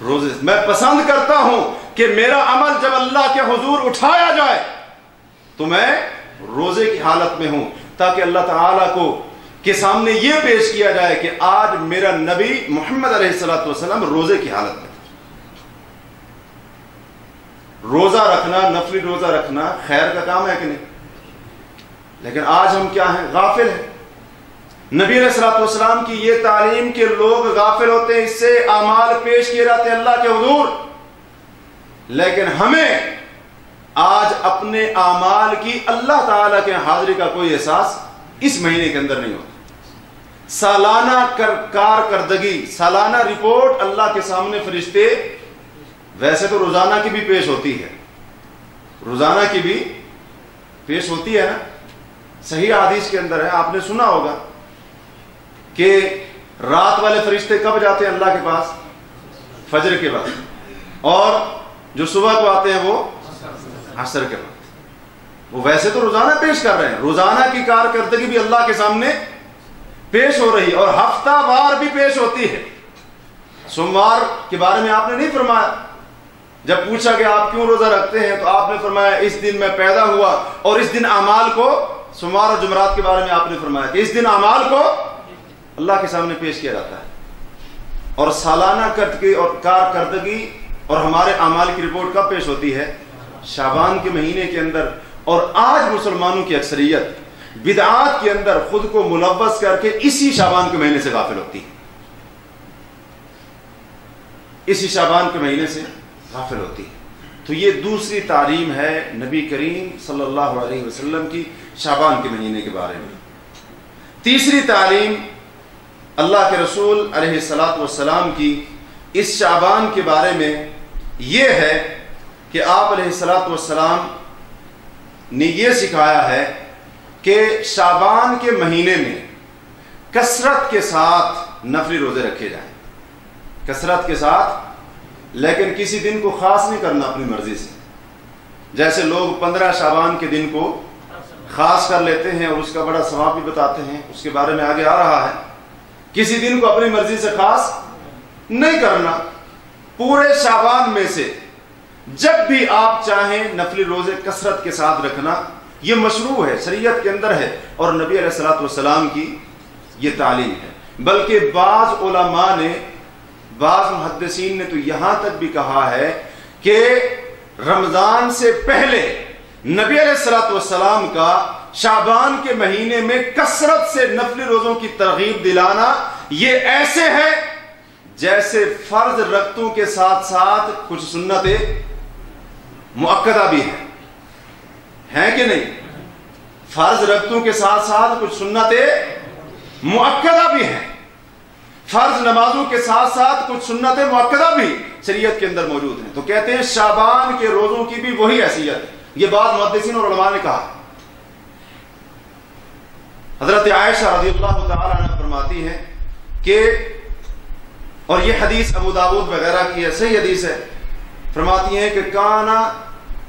روزے سے. میں پسند کرتا ہوں کہ میرا عمل جب اللہ کے حضور اٹھایا جائے تو میں روزے کی حالت میں ہوں، تاکہ اللہ تعالیٰ کو کے سامنے یہ پیش کیا جائے کہ آج میرا نبی محمد علیہ السلام روزے کی حالت میں. روزہ رکھنا، نفلی روزہ رکھنا خیر کا کام ہے کہ نہیں؟ لیکن آج ہم کیا ہیں؟ غافل ہیں. نبی علیہ السلام کی یہ تعلیم کہ لوگ غافل ہوتے ہیں، اس سے اعمال پیش کیے جاتے ہیں اللہ کے حضور. لیکن ہمیں آج اپنے اعمال کی اللہ تعالیٰ کے حاضری کا کوئی احساس اس مہینے کے اندر نہیں ہوتا. سالانہ کارکردگی، سالانہ رپورٹ اللہ کے سامنے فرشتے، ویسے تو روزانہ کی بھی پیش ہوتی ہے، روزانہ کی بھی پیش ہوتی ہے نا. صحیح حدیث کے اندر ہے، آپ نے سنا ہوگا کہ رات والے فرشتے کب جاتے ہیں اللہ کے پاس؟ فجر کے بعد. اور جو صبح کو آتے ہیں وہ عصر کے بعد. وہ ویسے تو روزانہ پیش کر رہے ہیں، روزانہ کی کارکردگی بھی اللہ کے سامنے پیش ہو رہی ہے، اور ہفتہ وار بھی پیش ہوتی ہے. سوموار کے بارے میں آپ نے نہیں فرمایا. جب پوچھا کہ آپ کیوں روزہ رکھتے ہیں تو آپ نے فرمایا اس دن میں پیدا ہوا، اور اس دن اعمال کو، سوموار اور جمعرات کے بارے میں آپ نے فرمایا کہ اس دن اعمال کو اللہ کے سامنے پیش کیا جاتا ہے. اور سالانہ کارکردگی اور ہمارے اعمال کی رپورٹ کب پیش ہوتی ہے؟ شعبان کے مہینے کے اندر. اور آج مسلمانوں کی اکثریت بدعات کے اندر خود کو ملوث کر کے اسی شعبان کے مہینے سے غافل ہوتی ہے، اسی شعبان کے مہینے سے غافل ہوتی ہے. تو یہ دوسری تعلیم ہے نبی کریم صلی اللہ علیہ وسلم کی شعبان کے مہینے کے بارے میں. تیسری تعلیم اللہ کے رسول علیہ السلام کی اس شعبان کے بارے میں یہ ہے کہ آپ علیہ السلام نے یہ سکھایا ہے کہ شعبان کے مہینے میں کثرت کے ساتھ نفلی روزے رکھے جائیں، کثرت کے ساتھ، لیکن کسی دن کو خاص نہیں کرنا اپنی مرضی سے. جیسے لوگ 15 شعبان کے دن کو خاص کر لیتے ہیں اور اس کا بڑا ثواب بھی بتاتے ہیں، اس کے بارے میں آگے آ رہا ہے. کسی دن کو اپنی مرضی سے خاص نہیں کرنا. پورے شعبان میں سے جب بھی آپ چاہیں نفلی روزے کثرت کے ساتھ رکھنا، یہ مشروع ہے، شریعت کے اندر ہے، اور نبی علیہ السلام کی یہ تعلیم ہے. بلکہ بعض علماء نے، بعض محدثین نے تو یہاں تک بھی کہا ہے کہ رمضان سے پہلے نبی علیہ السلام کا شعبان کے مہینے میں کثرت سے نفلی روزوں کی ترغیب دلانا یہ ایسے ہے جیسے فرض رکعتوں کے ساتھ ساتھ کچھ سنتیں مؤکدہ بھی ہیں کہ نہیں؟ فرض رکعتوں کے ساتھ ساتھ کچھ سنتیں مؤکدہ بھی ہیں، فرض نمازوں کے ساتھ ساتھ کچھ سنتیں مؤکدہ بھی شریعت کے اندر موجود ہیں. تو کہتے ہیں شعبان کے روزوں کی بھی وہی حیثیت ہے. یہ بات محدثین اور علماء نے کہا. حضرت عائشہ رضی اللہ تعالی عنہ فرماتی ہیں کہ، اور یہ حدیث ابو داؤد وغیرہ کی ہے، صحیح حدیث ہے، فرماتی ہیں کہ کانا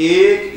1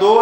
2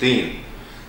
3।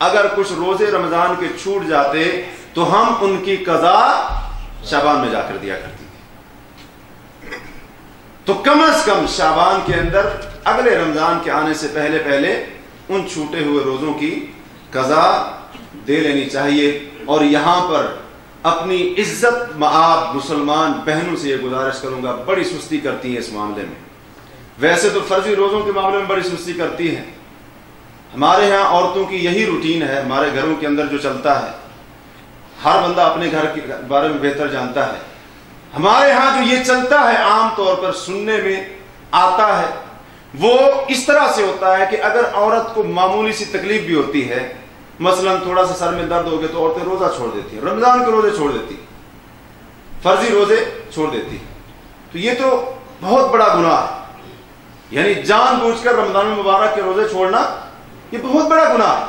اگر کچھ روزے رمضان کے چھوٹ جاتے تو ہم ان کی قضا شعبان میں جا کر دیا کرتی تھی. تو کم از کم شعبان کے اندر اگلے رمضان کے آنے سے پہلے پہلے ان چھوٹے ہوئے روزوں کی قضا دے لینی چاہیے. اور یہاں پر اپنی عزت مآب مسلمان بہنوں سے یہ گزارش کروں گا، بڑی سستی کرتی ہیں اس معاملے میں. ویسے تو فرضی روزوں کے معاملے میں بڑی سستی کرتی ہیں. ہمارے ہاں عورتوں کی یہی روٹین ہے، ہمارے گھروں کے اندر جو چلتا ہے، ہر بندہ اپنے گھر کے بارے میں بہتر جانتا ہے. ہمارے ہاں جو یہ چلتا ہے عام طور پر سننے میں آتا ہے، وہ اس طرح سے ہوتا ہے کہ اگر عورت کو معمولی سی تکلیف بھی ہوتی ہے، مثلا تھوڑا سا سر میں درد ہو گیا تو عورتیں روزہ چھوڑ دیتی ہیں، رمضان کے روزے چھوڑ دیتی ہیں، فرضی روزے چھوڑ دیتی ہیں. تو یہ تو بہت بڑا گناہ ہے. یعنی جان بوجھ کر رمضان المبارک کے روزے چھوڑنا یہ بہت بڑا گناہ ہے.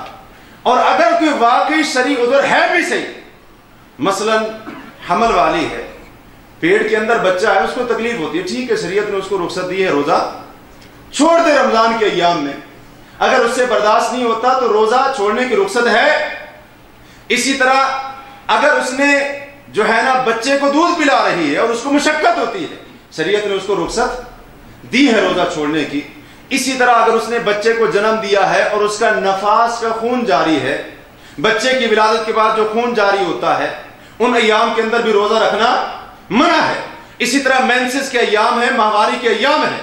اور اگر کوئی واقعی شرعی عذر ہے بھی صحیح، مثلا حمل والی ہے، پیٹ کے اندر بچہ ہے، اس کو تکلیف ہوتی ہے، ٹھیک ہے، شریعت نے اس کو رخصت دی ہے، روزہ چھوڑ دے رمضان کے ایام میں. اگر اس سے برداشت نہیں ہوتا تو روزہ چھوڑنے کی رخصت ہے. اسی طرح اگر اس نے جو ہے نا بچے کو دودھ پلا رہی ہے اور اس کو مشقت ہوتی ہے، شریعت نے اس کو رخصت دی ہے روزہ چھوڑنے کی. اسی طرح اگر اس نے بچے کو جنم دیا ہے اور اس کا نفاس کا خون جاری ہے، بچے کی ولادت کے بعد جو خون جاری ہوتا ہے، ان ایام کے اندر بھی روزہ رکھنا منع ہے. اسی طرح مینسس کے ایام ہیں، ماہواری کے ایام ہیں،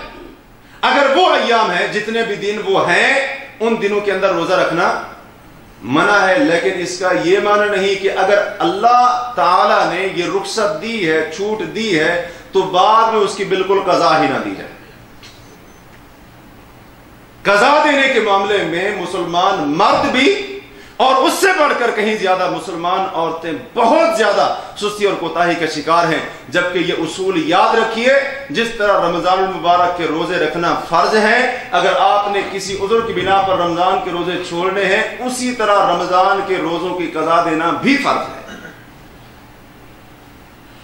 اگر وہ ایام ہیں جتنے بھی دن وہ ہیں، ان دنوں کے اندر روزہ رکھنا منع ہے. لیکن اس کا یہ معنی نہیں کہ اگر اللہ تعالی نے یہ رخصت دی ہے، چھوٹ دی ہے، تو بعد میں اس کی بالکل قضا ہی نہ دی جائے. قضا دینے کے معاملے میں مسلمان مرد بھی اور اس سے بڑھ کر کہیں زیادہ مسلمان عورتیں بہت زیادہ سستی اور کوتاہی کا شکار ہیں. جبکہ یہ اصول یاد رکھیے، جس طرح رمضان المبارک کے روزے رکھنا فرض ہے، اگر آپ نے کسی عذر کی بنا پر رمضان کے روزے چھوڑنے ہیں، اسی طرح رمضان کے روزوں کی قضا دینا بھی فرض ہے.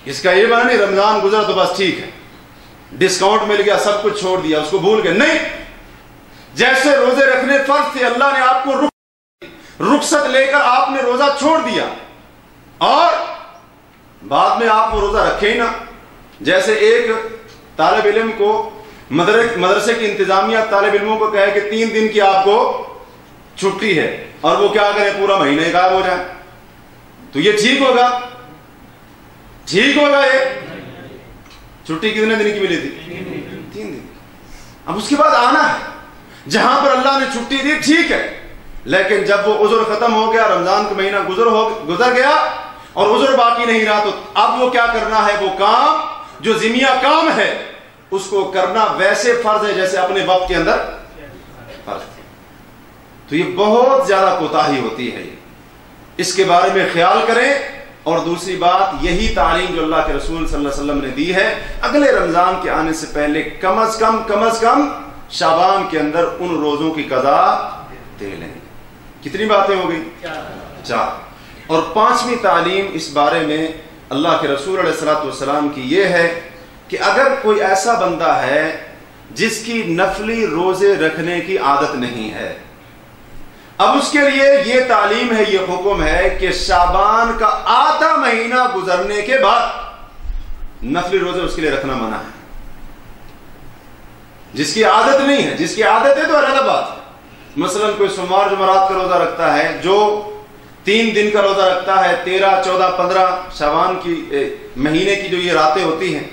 اس کا یہ معنی نہیں رمضان گزرا تو بس ٹھیک ہے، ڈسکاؤنٹ مل گیا، سب کچھ چھوڑ دیا، اس کو بھول گئے. نہیں، جیسے روزے رکھنے فرض تھے، اللہ نے آپ کو رخصت لے کر آپ نے روزہ چھوڑ دیا اور بعد میں آپ وہ روزہ رکھے ہی نہ. جیسے ایک طالب علم کو مدرسے کی انتظامیہ طالب علموں کو کہے کہ 3 دن کی آپ کو چھٹی ہے، اور وہ کیا کرے پورا مہینہ ہی غائب ہو جائے، تو یہ ٹھیک ہوگا؟ ٹھیک ہوگا؟ یہ چھٹی کتنے دن کی ملی تھی؟ 3 دن. اب اس کے بعد آنا ہے جہاں پر اللہ نے چھٹی دی، ٹھیک ہے، لیکن جب وہ عذر ختم ہو گیا، رمضان کا مہینہ گزر گیا اور عذر باقی نہیں رہا، تو اب وہ کیا کرنا ہے؟ وہ کام جو ذمیہ کام ہے اس کو کرنا ویسے فرض ہے جیسے اپنے وقت کے اندر فرض ہے. تو یہ بہت زیادہ کوتاہی ہوتی ہے. اس کے بارے میں خیال کریں. اور دوسری بات، یہی تعلیم جو اللہ کے رسول صلی اللہ علیہ وسلم نے دی ہے، اگلے رمضان کے آنے سے پہلے کم از کم شعبان کے اندر ان روزوں کی قضا دے لیں. کتنی باتیں ہو گئی؟ 4. اور 5ویں تعلیم اس بارے میں اللہ کے رسول علیہ الصلوۃ والسلام کی یہ ہے کہ اگر کوئی ایسا بندہ ہے جس کی نفلی روزے رکھنے کی عادت نہیں ہے، اب اس کے لیے یہ تعلیم ہے، یہ حکم ہے کہ شعبان کا آدھا مہینہ گزرنے کے بعد نفلی روزے اس کے لیے رکھنا منع ہے. جس کی عادت نہیں ہے، جس کی عادت ہے تو علیحدہ بات ہے. مثلا کوئی سوموار جمعرات کا روزہ رکھتا ہے، جو 3 دن کا روزہ رکھتا ہے، 13، 14، 15 شعبان کی مہینے کی جو یہ راتیں ہوتی ہیں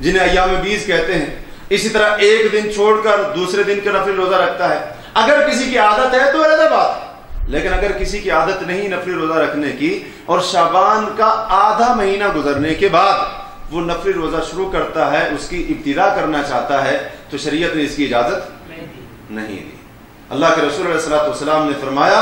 جنہیں ایام بیض کہتے ہیں، اسی طرح ایک دن چھوڑ کر دوسرے دن کا نفلی روزہ رکھتا ہے. اگر کسی کی عادت ہے تو علیحدہ بات ہے، لیکن اگر کسی کی عادت نہیں نفلی روزہ رکھنے کی اور شعبان کا آدھا مہینہ گزرنے کے بعد وہ نفلی روزہ شروع کرتا ہے، اس کی ابتدا کرنا چاہتا ہے، تو شریعت نے اس کی اجازت نہیں دی. اللہ کے رسول علیہ الصلوۃ والسلام نے فرمایا،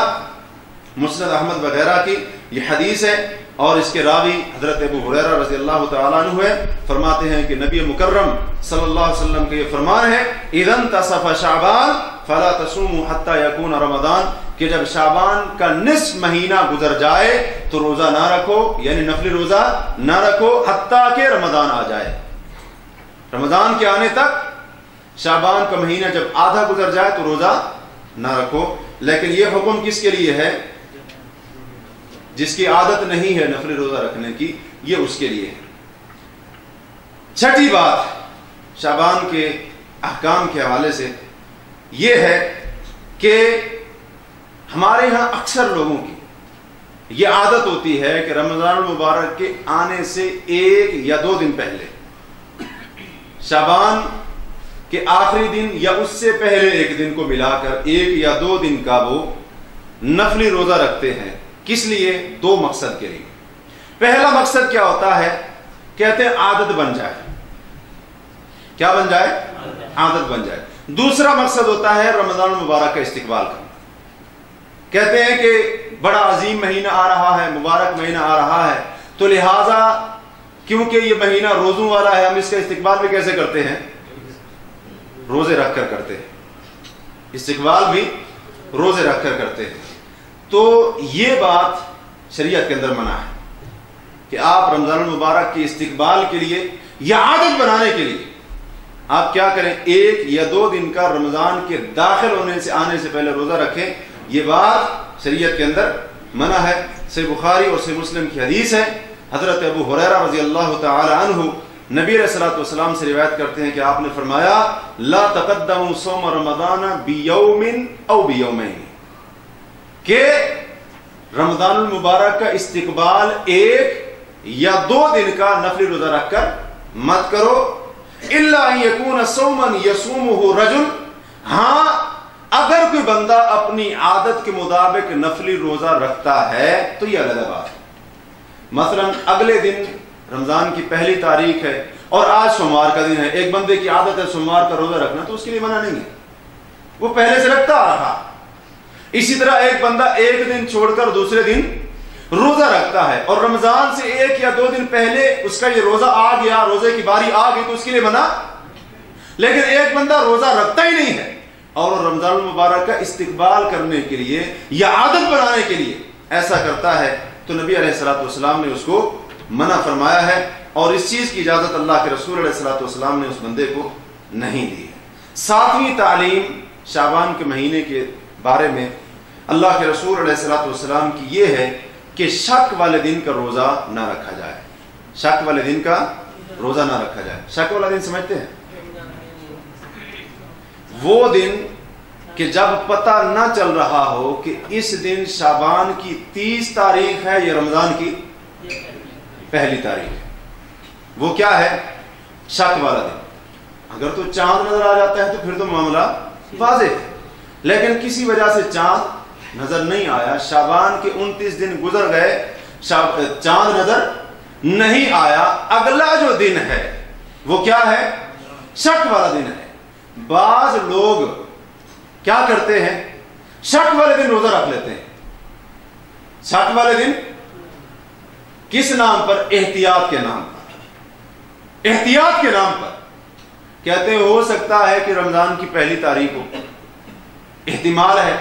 مسند احمد وغیرہ کی یہ حدیث ہے اور اس کے راوی حضرت ابو ہریرہ رضی اللہ تعالیٰ عنہ ہے، فرماتے ہیں کہ نبی مکرم صلی اللہ علیہ وسلم کا یہ فرمان ہے، اذا انتصف شعبان فلا تصوموا حتى يكون رمضان، کہ جب شعبان کا نصف مہینہ گزر جائے تو روزہ نہ رکھو، یعنی نفلی روزہ نہ رکھو حتیٰ کہ رمضان آ جائے. رمضان کے آنے تک شعبان کا مہینہ جب آدھا گزر جائے تو روزہ نہ رکھو. لیکن یہ حکم کس کے لیے ہے؟ جس کی عادت نہیں ہے نفلی روزہ رکھنے کی، یہ اس کے لیے ہے۔ چھٹی بات شعبان کے احکام کے حوالے سے یہ ہے کہ ہمارے ہاں اکثر لوگوں کی یہ عادت ہوتی ہے کہ رمضان المبارک کے آنے سے 1 یا 2 دن پہلے، شعبان کے آخری دن یا اس سے پہلے 1 دن کو ملا کر 1 یا 2 دن کا وہ نفلی روزہ رکھتے ہیں۔ کس لیے؟ 2 مقصد کے لیے۔ پہلا مقصد کیا ہوتا ہے؟ کہتے ہیں عادت بن جائے۔ کیا بن جائے؟ عادت بن جائے۔ دوسرا مقصد ہوتا ہے رمضان المبارک کا استقبال کرنا۔ کہتے ہیں کہ بڑا عظیم مہینہ آ رہا ہے، مبارک مہینہ آ رہا ہے، تو لہٰذا کیونکہ یہ مہینہ روزوں والا ہے، ہم اس کا استقبال بھی کیسے کرتے ہیں؟ روزے رکھ کر کرتے ہیں۔ استقبال بھی روزے رکھ کر کرتے ہیں۔ تو یہ بات شریعت کے اندر منع ہے کہ آپ رمضان المبارک کے استقبال کے لیے یا عادت بنانے کے لیے آپ کیا کریں؟ 1 یا 2 دن کا رمضان کے داخل ہونے سے آنے سے پہلے روزہ رکھیں۔ یہ بات شریعت کے اندر منع ہے۔ صحیح بخاری اور صحیح مسلم کی حدیث ہے، حضرت ابو ہریرہ رضی اللہ تعالی عنہ نبی علیہ الصلوۃ والسلام سے روایت کرتے ہیں کہ آپ نے فرمایا لا تقدموا صوم رمضان بیوم او بیومین، کہ رمضان المبارک کا استقبال 1 یا 2 دن کا نفلی روزہ رکھ کر مت کرو، الا ان یکون صوما یصومہ رجل، ہاں اگر کوئی بندہ اپنی عادت کے مطابق نفلی روزہ رکھتا ہے تو یہ علیحدہ بات ہے۔ مثلا اگلے دن رمضان کی پہلی تاریخ ہے اور آج سوموار کا دن ہے، ایک بندے کی عادت ہے سوموار کا روزہ رکھنا، تو اس کے لیے منع نہیں ہے، وہ پہلے سے رکھتا آ رہا۔ اسی طرح ایک بندہ 1 دن چھوڑ کر دوسرے دن روزہ رکھتا ہے اور رمضان سے 1 یا 2 دن پہلے اس کا یہ روزہ آ گیا، روزے کی باری آ گئی، تو اس کے لیے منع۔ لیکن ایک بندہ روزہ رکھتا ہی نہیں ہے اور رمضان المبارک کا استقبال کرنے کے لیے یا عادت بنانے کے لیے ایسا کرتا ہے، تو نبی علیہ الصلوۃ والسلام نے اس کو منع فرمایا ہے، اور اس چیز کی اجازت اللہ کے رسول علیہ الصلوۃ والسلام نے اس بندے کو نہیں دی ہے۔ 7ویں تعلیم شعبان کے مہینے کے بارے میں اللہ کے رسول علیہ الصلوۃ والسلام کی یہ ہے کہ شک والے دن کا روزہ نہ رکھا جائے۔ شک والے دن کا روزہ نہ رکھا جائے۔ شک والا دن سمجھتے ہیں؟ وہ دن کہ جب پتہ نہ چل رہا ہو کہ اس دن شعبان کی 30 تاریخ ہے یا رمضان کی پہلی تاریخ ہے، وہ کیا ہے؟ شک والا دن۔ اگر تو چاند نظر آ جاتا ہے تو پھر تو معاملہ واضح ہے، لیکن کسی وجہ سے چاند نظر نہیں آیا، شعبان کے 29 دن گزر گئے، چاند نظر نہیں آیا، اگلا جو دن ہے وہ کیا ہے؟ شک والا دن ہے۔ بعض لوگ کیا کرتے ہیں؟ شک والے دن روزہ رکھ لیتے ہیں۔ شک والے دن کس نام پر؟ احتیاط کے نام پر۔ احتیاط کے نام پر کہتے ہیں ہو سکتا ہے کہ رمضان کی پہلی تاریخ ہو، احتمال ہے،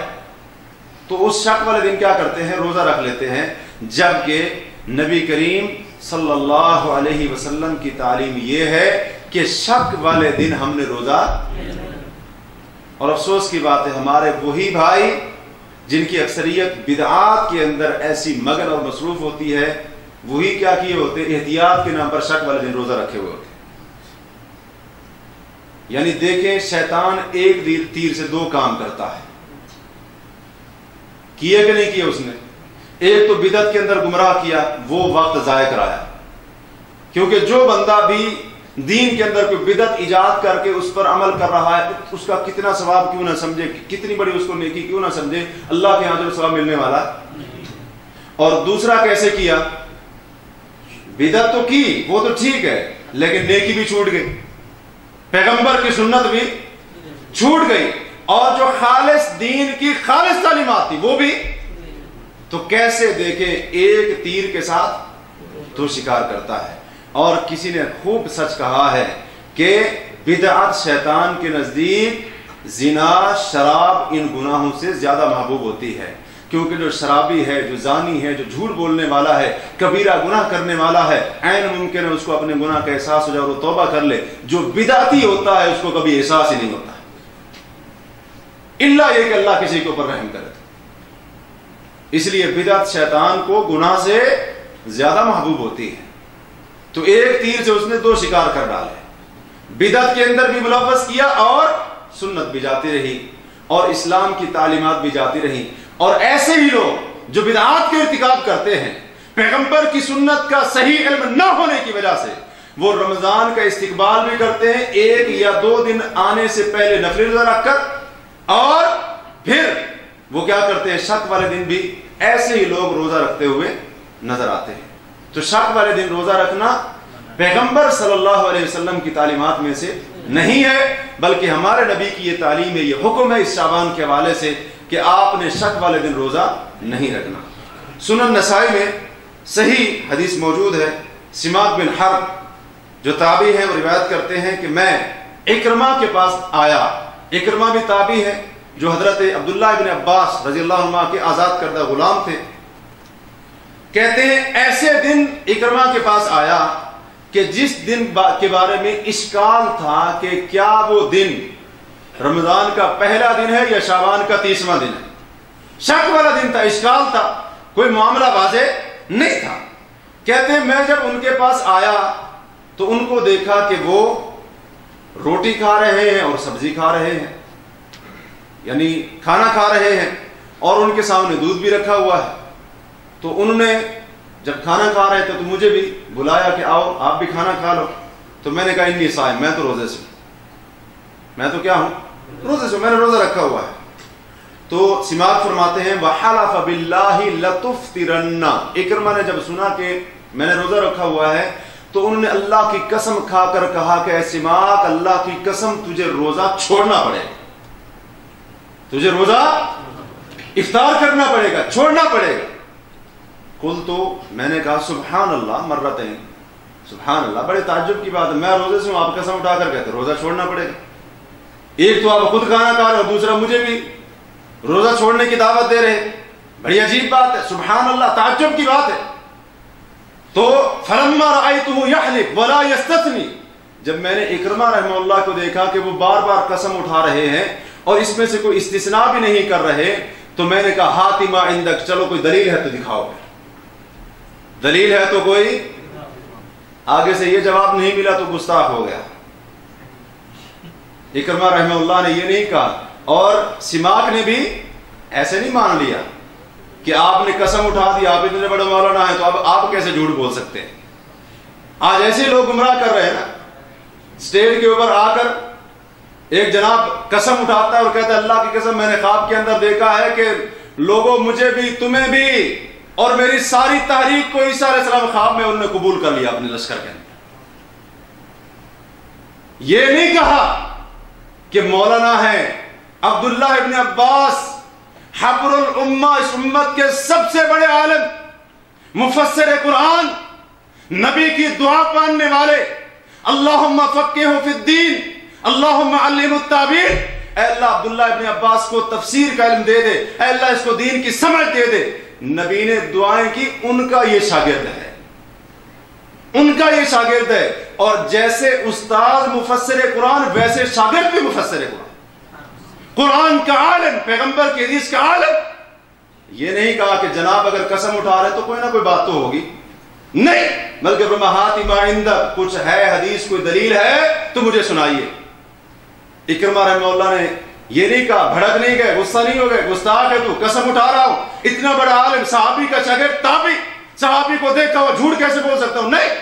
تو اس شک والے دن کیا کرتے ہیں؟ روزہ رکھ لیتے ہیں، جبکہ نبی کریم صلی اللہ علیہ وسلم کی تعلیم یہ ہے کہ شک والے دن ہم نے روزہ، اور افسوس کی بات ہے ہمارے وہی بھائی جن کی اکثریت بدعات کے اندر ایسی مگن اور مصروف ہوتی ہے، وہی کیا کیے ہوتے؟ احتیاط کے نام پر شک والے دن روزہ رکھے ہوئے ہوتے۔ یعنی دیکھیں شیطان ایک تیر سے 2 کام کرتا ہے، کیے کہ نہیں کیے اس نے؟ ایک تو بدعت کے اندر گمراہ کیا، وہ وقت ضائع کرایا، کیونکہ جو بندہ بھی دین کے اندر کوئی بدعت ایجاد کر کے اس پر عمل کر رہا ہے، اس کا کتنا ثواب کیوں نہ سمجھے، کتنی بڑی اس کو نیکی کیوں نہ سمجھے، اللہ کے ہاں جو ثواب ملنے والا۔ اور دوسرا کیسے کیا؟ بدعت تو کی، وہ تو ٹھیک ہے، لیکن نیکی بھی چھوٹ گئی، پیغمبر کی سنت بھی چھوٹ گئی، اور جو خالص دین کی خالص تعلیمات تھی وہ بھی۔ تو کیسے دیکھیں ایک تیر کے ساتھ 2 شکار کرتا ہے۔ اور کسی نے خوب سچ کہا ہے کہ بدعت شیطان کے نزدیک زنا، شراب ان گناہوں سے زیادہ محبوب ہوتی ہے، کیونکہ جو شرابی ہے، جو زانی ہے، جو جھوٹ بولنے والا ہے، کبیرہ گناہ کرنے والا ہے، عین ممکن ہے اس کو اپنے گناہ کا احساس ہو جائے اور وہ توبہ کر لے۔ جو بدعتی ہوتا ہے اس کو کبھی احساس ہی نہیں ہوتا، الا یہ کہ اللہ کسی کے اوپر رحم کرے۔ اس لیے بدعت شیطان کو گناہ سے زیادہ محبوب ہوتی ہے، تو ایک تیر سے اس نے دو شکار کر ڈالے، بدعت کے اندر بھی ملوث کیا اور سنت بھی جاتی رہی اور اسلام کی تعلیمات بھی جاتی رہی۔ اور ایسے ہی لوگ جو بدعات کے ارتکاب کرتے ہیں، پیغمبر کی سنت کا صحیح علم نہ ہونے کی وجہ سے وہ رمضان کا استقبال بھی کرتے ہیں 1 یا 2 دن آنے سے پہلے نفلی روزہ رکھ کر، اور پھر وہ کیا کرتے ہیں شک والے دن بھی ایسے ہی لوگ روزہ رکھتے ہوئے نظر آتے ہیں۔ تو شک والے دن روزہ رکھنا پیغمبر صلی اللہ علیہ وسلم کی تعلیمات میں سے نہیں ہے، بلکہ ہمارے نبی کی یہ تعلیم ہے، یہ حکم ہے اس شعبان کے حوالے سے کہ آپ نے شک والے دن روزہ نہیں رکھنا۔ سنن نسائی میں صحیح حدیث موجود ہے، سماک بن حرب جو تابعی ہیں وہ روایت کرتے ہیں کہ میں اکرمہ کے پاس آیا، اکرمہ بھی تابعی ہے جو حضرت عبداللہ ابن عباس رضی اللہ عنہ کے آزاد کردہ غلام تھے، کہتے ہیں ایسے دن اکرمہ کے پاس آیا کہ جس دن کے بارے میں اشکال تھا کہ کیا وہ دن رمضان کا پہلا دن ہے یا شعبان کا 30واں دن ہے، شک والا دن تھا، اشکال تھا، کوئی معاملہ واضح نہیں تھا۔ کہتے ہیں میں جب ان کے پاس آیا تو ان کو دیکھا کہ وہ روٹی کھا رہے ہیں اور سبزی کھا رہے ہیں، یعنی کھانا کھا رہے ہیں، اور ان کے سامنے دودھ بھی رکھا ہوا ہے۔ تو انہوں نے جب کھانا کھا رہے تھے تو مجھے بھی بلایا کہ آؤ آپ بھی کھانا کھا لو، تو میں نے کہا انی صائم، میں تو روزے سے ہوں، میں تو کیا ہوں روزے سے، میں نے روزہ رکھا ہوا ہے۔ تو سماک فرماتے ہیں وَحَلَفَ بِاللَّهِ لَتُفْطِرَنَّ، اکرمہ نے جب سنا کہ میں نے روزہ رکھا ہوا ہے تو انہوں نے اللہ کی قسم کھا کر کہا کہ اے سماک اللہ کی قسم تجھے روزہ چھوڑنا پڑے گا، تجھے روزہ افطار کرنا پڑے گا، چھوڑنا پڑے گا۔ قل تو میں نے کہا سبحان اللہ مرتين، سبحان اللہ، بڑے تعجب کی بات ہے، میں روزے سے ہوں، آپ قسم اٹھا کر کہتے روزہ چھوڑنا پڑے گا۔ ایک تو آپ خود کھانا کھا رہے اور دوسرا مجھے بھی روزہ چھوڑنے کی دعوت دے رہے، بڑی عجیب بات ہے، سبحان اللہ، تعجب کی بات ہے۔ تو فلما رأيته يحلف ولا يستثني، جب میں نے اکرمہ رحمہ اللہ کو دیکھا کہ وہ بار بار قسم اٹھا رہے ہیں اور اس میں سے کوئی استثناء بھی نہیں کر رہے، تو میں نے کہا ہاتھ ما عندک، چلو کوئی دلیل ہے تو دکھاؤ، دلیل ہے تو کوئی۔ آگے سے یہ جواب نہیں ملا تو گستاخ ہو گیا۔ اکرمہ رحمہ اللہ نے یہ نہیں کہا، اور سماک نے بھی ایسے نہیں مان لیا کہ آپ نے قسم اٹھا دی، آپ اتنے بڑے مولانا ہیں تو اب آپ کیسے جھوٹ بول سکتے ہیں۔ آج ایسے لوگ گمراہ کر رہے ہیں نا، اسٹیج کے اوپر آ کر ایک جناب قسم اٹھاتا ہے اور کہتا ہے اللہ کی قسم میں نے خواب کے اندر دیکھا ہے کہ لوگوں مجھے بھی تمہیں بھی اور میری ساری تحریک کو عیسیٰ علیہ السلام خواب میں انہوں نے قبول کر لیا اپنے لشکر کے اندر۔ یہ نہیں کہا کہ مولانا ہے عبداللہ ابن عباس حبر الامہ، اس امت کے سب سے بڑے عالم، مفسر قرآن، نبی کی دعا پاننے والے، اللہم فقہہ فی الدین، اللہم علم التعبیر، اے اللہ عبداللہ ابن عباس کو تفسیر کا علم دے دے، اے اللہ اس کو دین کی سمجھ دے دے۔ نبی نے دعائیں کی، ان کا یہ شاگرد ہے، ان کا یہ شاگرد ہے، اور جیسے استاد مفسر قرآن ویسے شاگرد بھی مفسر قرآن، قرآن کا عالم، پیغمبر کی حدیث کا عالم۔ یہ نہیں کہا کہ جناب اگر قسم اٹھا رہے تو کوئی نہ کوئی بات تو ہوگی، نہیں، بلکہ فرمایا ہاتھ ما عندک، کچھ ہے حدیث، کوئی دلیل ہے تو مجھے سنائیے۔ اکرمہ رحمہ اللہ نے یہ نہیں کہا، بھڑک نہیں گئے، غصہ نہیں ہو گئے، گستاخ ہے تو، قسم اٹھا رہا ہوں، اتنا بڑا عالم، صحابی کا شاگرد، تابعی، صحابی کو دیکھتا ہوں جھوٹ کیسے بول سکتا ہوں، نہیں،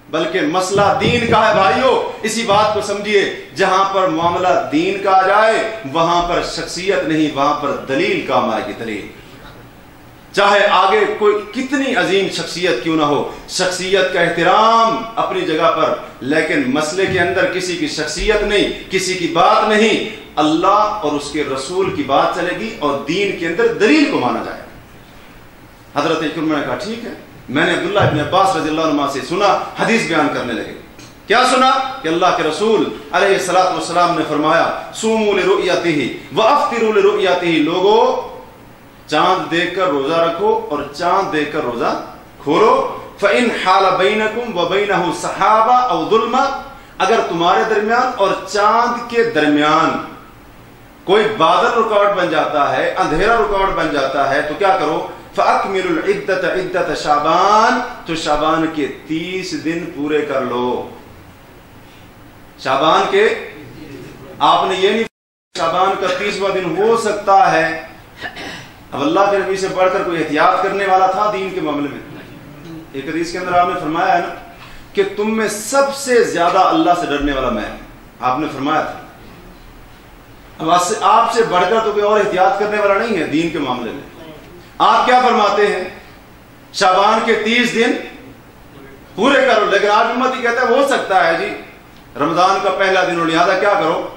بلکہ مسئلہ دین کا ہے بھائیو، اسی بات کو سمجھیے، جہاں پر معاملہ دین کا آ جائے وہاں پر شخصیت نہیں، وہاں پر دلیل کام آئے گی، دلیل، چاہے آگے کوئی کتنی عظیم شخصیت کیوں نہ ہو، شخصیت کا احترام اپنی جگہ پر، لیکن مسئلے کے اندر کسی کی شخصیت نہیں، کسی کی بات نہیں، اللہ اور اس کے رسول کی بات چلے گی اور دین کے اندر دلیل کو مانا جائے گا۔ حضرت اکرمہ نے کہا ٹھیک ہے، میں نے عبداللہ ابن عباس رضی اللہ عنہ سے سنا، حدیث بیان کرنے لگے۔ کیا سنا؟ کہ اللہ کے رسول علیہ السلام نے فرمایا صوموا لرؤیتہ وافطروا لرؤیتہ، لوگوں چاند دیکھ کر روزہ رکھو اور چاند دیکھ کر روزہ کھولو، فإن حال بینکم وبینہ سحابہ او ظلمہ، اگر تمہارے درمیان اور چاند کے درمیان کوئی بادل رکاوٹ بن جاتا ہے، اندھیرا رکاوٹ بن جاتا ہے، تو کیا کرو؟ فَأَكْمِلُوا الْعِدَّةَ عِدَّةَ شعبان، تو شعبان کے 30 دن پورے کر لو۔ شعبان کے، آپ نے یہ نہیں شعبان کا 30واں دن ہو سکتا ہے۔ اب اللہ کے نبی سے بڑھ کر کوئی احتیاط کرنے والا تھا دین کے معاملے میں؟ ایک حدیث کے اندر آپ نے فرمایا ہے نا کہ تم میں سب سے زیادہ اللہ سے ڈرنے والا میں، آپ نے فرمایا تھا۔ اب آپ سے بڑھ کر تو کوئی اور احتیاط کرنے والا نہیں ہے دین کے معاملے میں۔ آپ کیا فرماتے ہیں؟ شعبان کے 30 دن پورے کرو، لیکن آج امتی کہتا ہے ہو سکتا ہے جی رمضان کا پہلا دن ہو، لہٰذا کیا کرو؟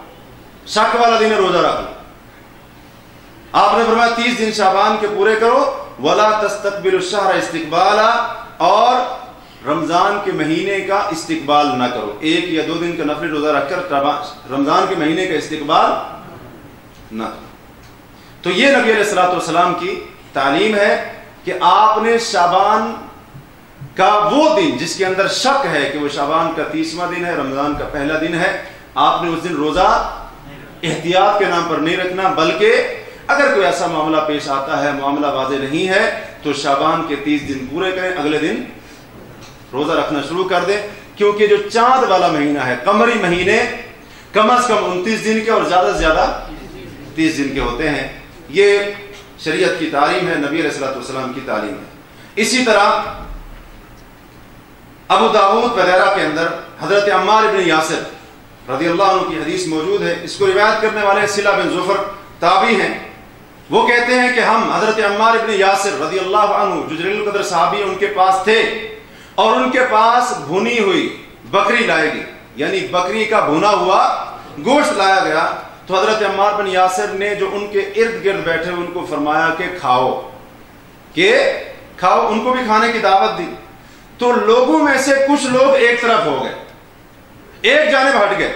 شک والا دن روزہ رکھ لو۔ آپ نے فرمایا 30 دن شعبان کے پورے کرو، وَلَا تَسْتَقْبِلُوا الشَّهْرَ اسْتِقْبَالًا، اور رمضان کے مہینے کا استقبال نہ کرو۔ 1 یا 2 دن کا نفلی روزہ رکھ کر رمضان کے مہینے کا استقبال نہ کرو۔ تو یہ نبی علیہ السلام کی تعلیم ہے کہ آپ نے شعبان کا وہ دن جس کے اندر شک ہے کہ وہ شعبان کا 30واں دن ہے، رمضان کا پہلا دن ہے، آپ نے اس دن روزہ احتیاط کے نام پر نہیں رکھنا، بلکہ اگر کوئی ایسا معاملہ پیش آتا ہے، معاملہ واضح نہیں ہے، تو شعبان کے 30 دن پورے کریں، اگلے دن روزہ رکھنا شروع کر دیں، کیونکہ جو چاند والا مہینہ ہے، قمری مہینے کم از کم 29 دن کے اور زیادہ سے زیادہ 30 دن کے ہوتے ہیں۔ یہ شریعت کی تعلیم ہے، نبی علیہ السلام کی تعلیم ہے۔ اسی طرح ابو داؤد وغیرہ کے اندر حضرت عمار بن یاسر رضی اللہ عنہ کی حدیث موجود ہے۔ اس کو روایت کرنے والے صلہ بن ظفر تابعی ہیں، وہ کہتے ہیں کہ ہم حضرت عمار بن یاسر رضی اللہ عنہ جو جلیل القدر صحابی ان کے پاس تھے، اور ان کے پاس بھنی ہوئی بکری لائے گی، یعنی بکری کا بھنا ہوا گوشت لایا گیا، تو حضرت عمار بن یاسر نے جو ان کے ارد گرد بیٹھے ان کو فرمایا کہ کھاؤ، ان کو بھی کھانے کی دعوت دی۔ تو لوگوں میں سے کچھ لوگ ایک طرف ہو گئے، ایک جانب ہٹ گئے،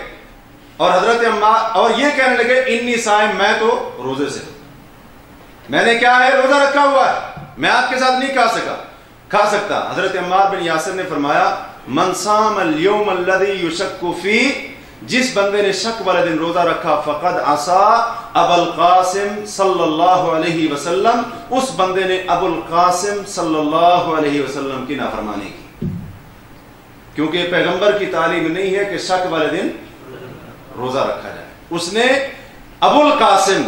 اور حضرت عمار اور یہ کہنے لگے انی صائم، میں تو روزے سے، میں نے کیا ہے روزہ رکھا ہوا ہے، میں آپ کے ساتھ نہیں کھا سکتا۔ حضرت عمار بن یاسر نے فرمایا من صام اليوم الذي يشك فيه، جس بندے نے شک والے دن روزہ رکھا، فقد عصا ابو القاسم صلی اللہ علیہ وسلم، اس بندے نے ابو القاسم صلی اللہ علیہ وسلم کی نافرمانی کی، کیونکہ پیغمبر کی تعلیم نہیں ہے کہ شک والے دن روزہ رکھا جائے۔ اس نے ابو القاسم،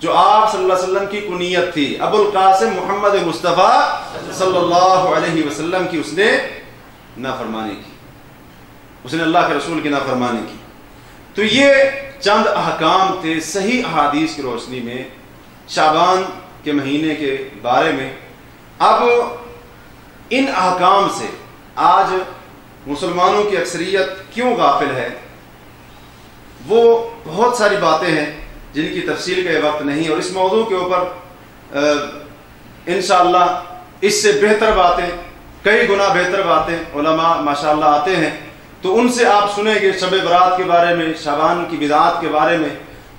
جو آپ صلی اللہ علیہ وسلم کی کنیت تھی، ابو القاسم محمد مصطفیٰ صلی اللہ علیہ وسلم کی اس نے نافرمانی کی، اس نے اللہ کے رسول کی نافرمانی کی۔ تو یہ چند احکام تھے صحیح احادیث کی روشنی میں شعبان کے مہینے کے بارے میں۔ اب ان احکام سے آج مسلمانوں کی اکثریت کیوں غافل ہے؟ وہ بہت ساری باتیں ہیں جن کی تفصیل کا یہ وقت نہیں، اور اس موضوع کے اوپر انشاءاللہ اس سے بہتر باتیں، کئی گنا بہتر باتیں علماء ماشاءاللہ آتے ہیں، تو ان سے آپ سنیں گے شب برات کے بارے میں، شعبان کی بدعات کے بارے میں،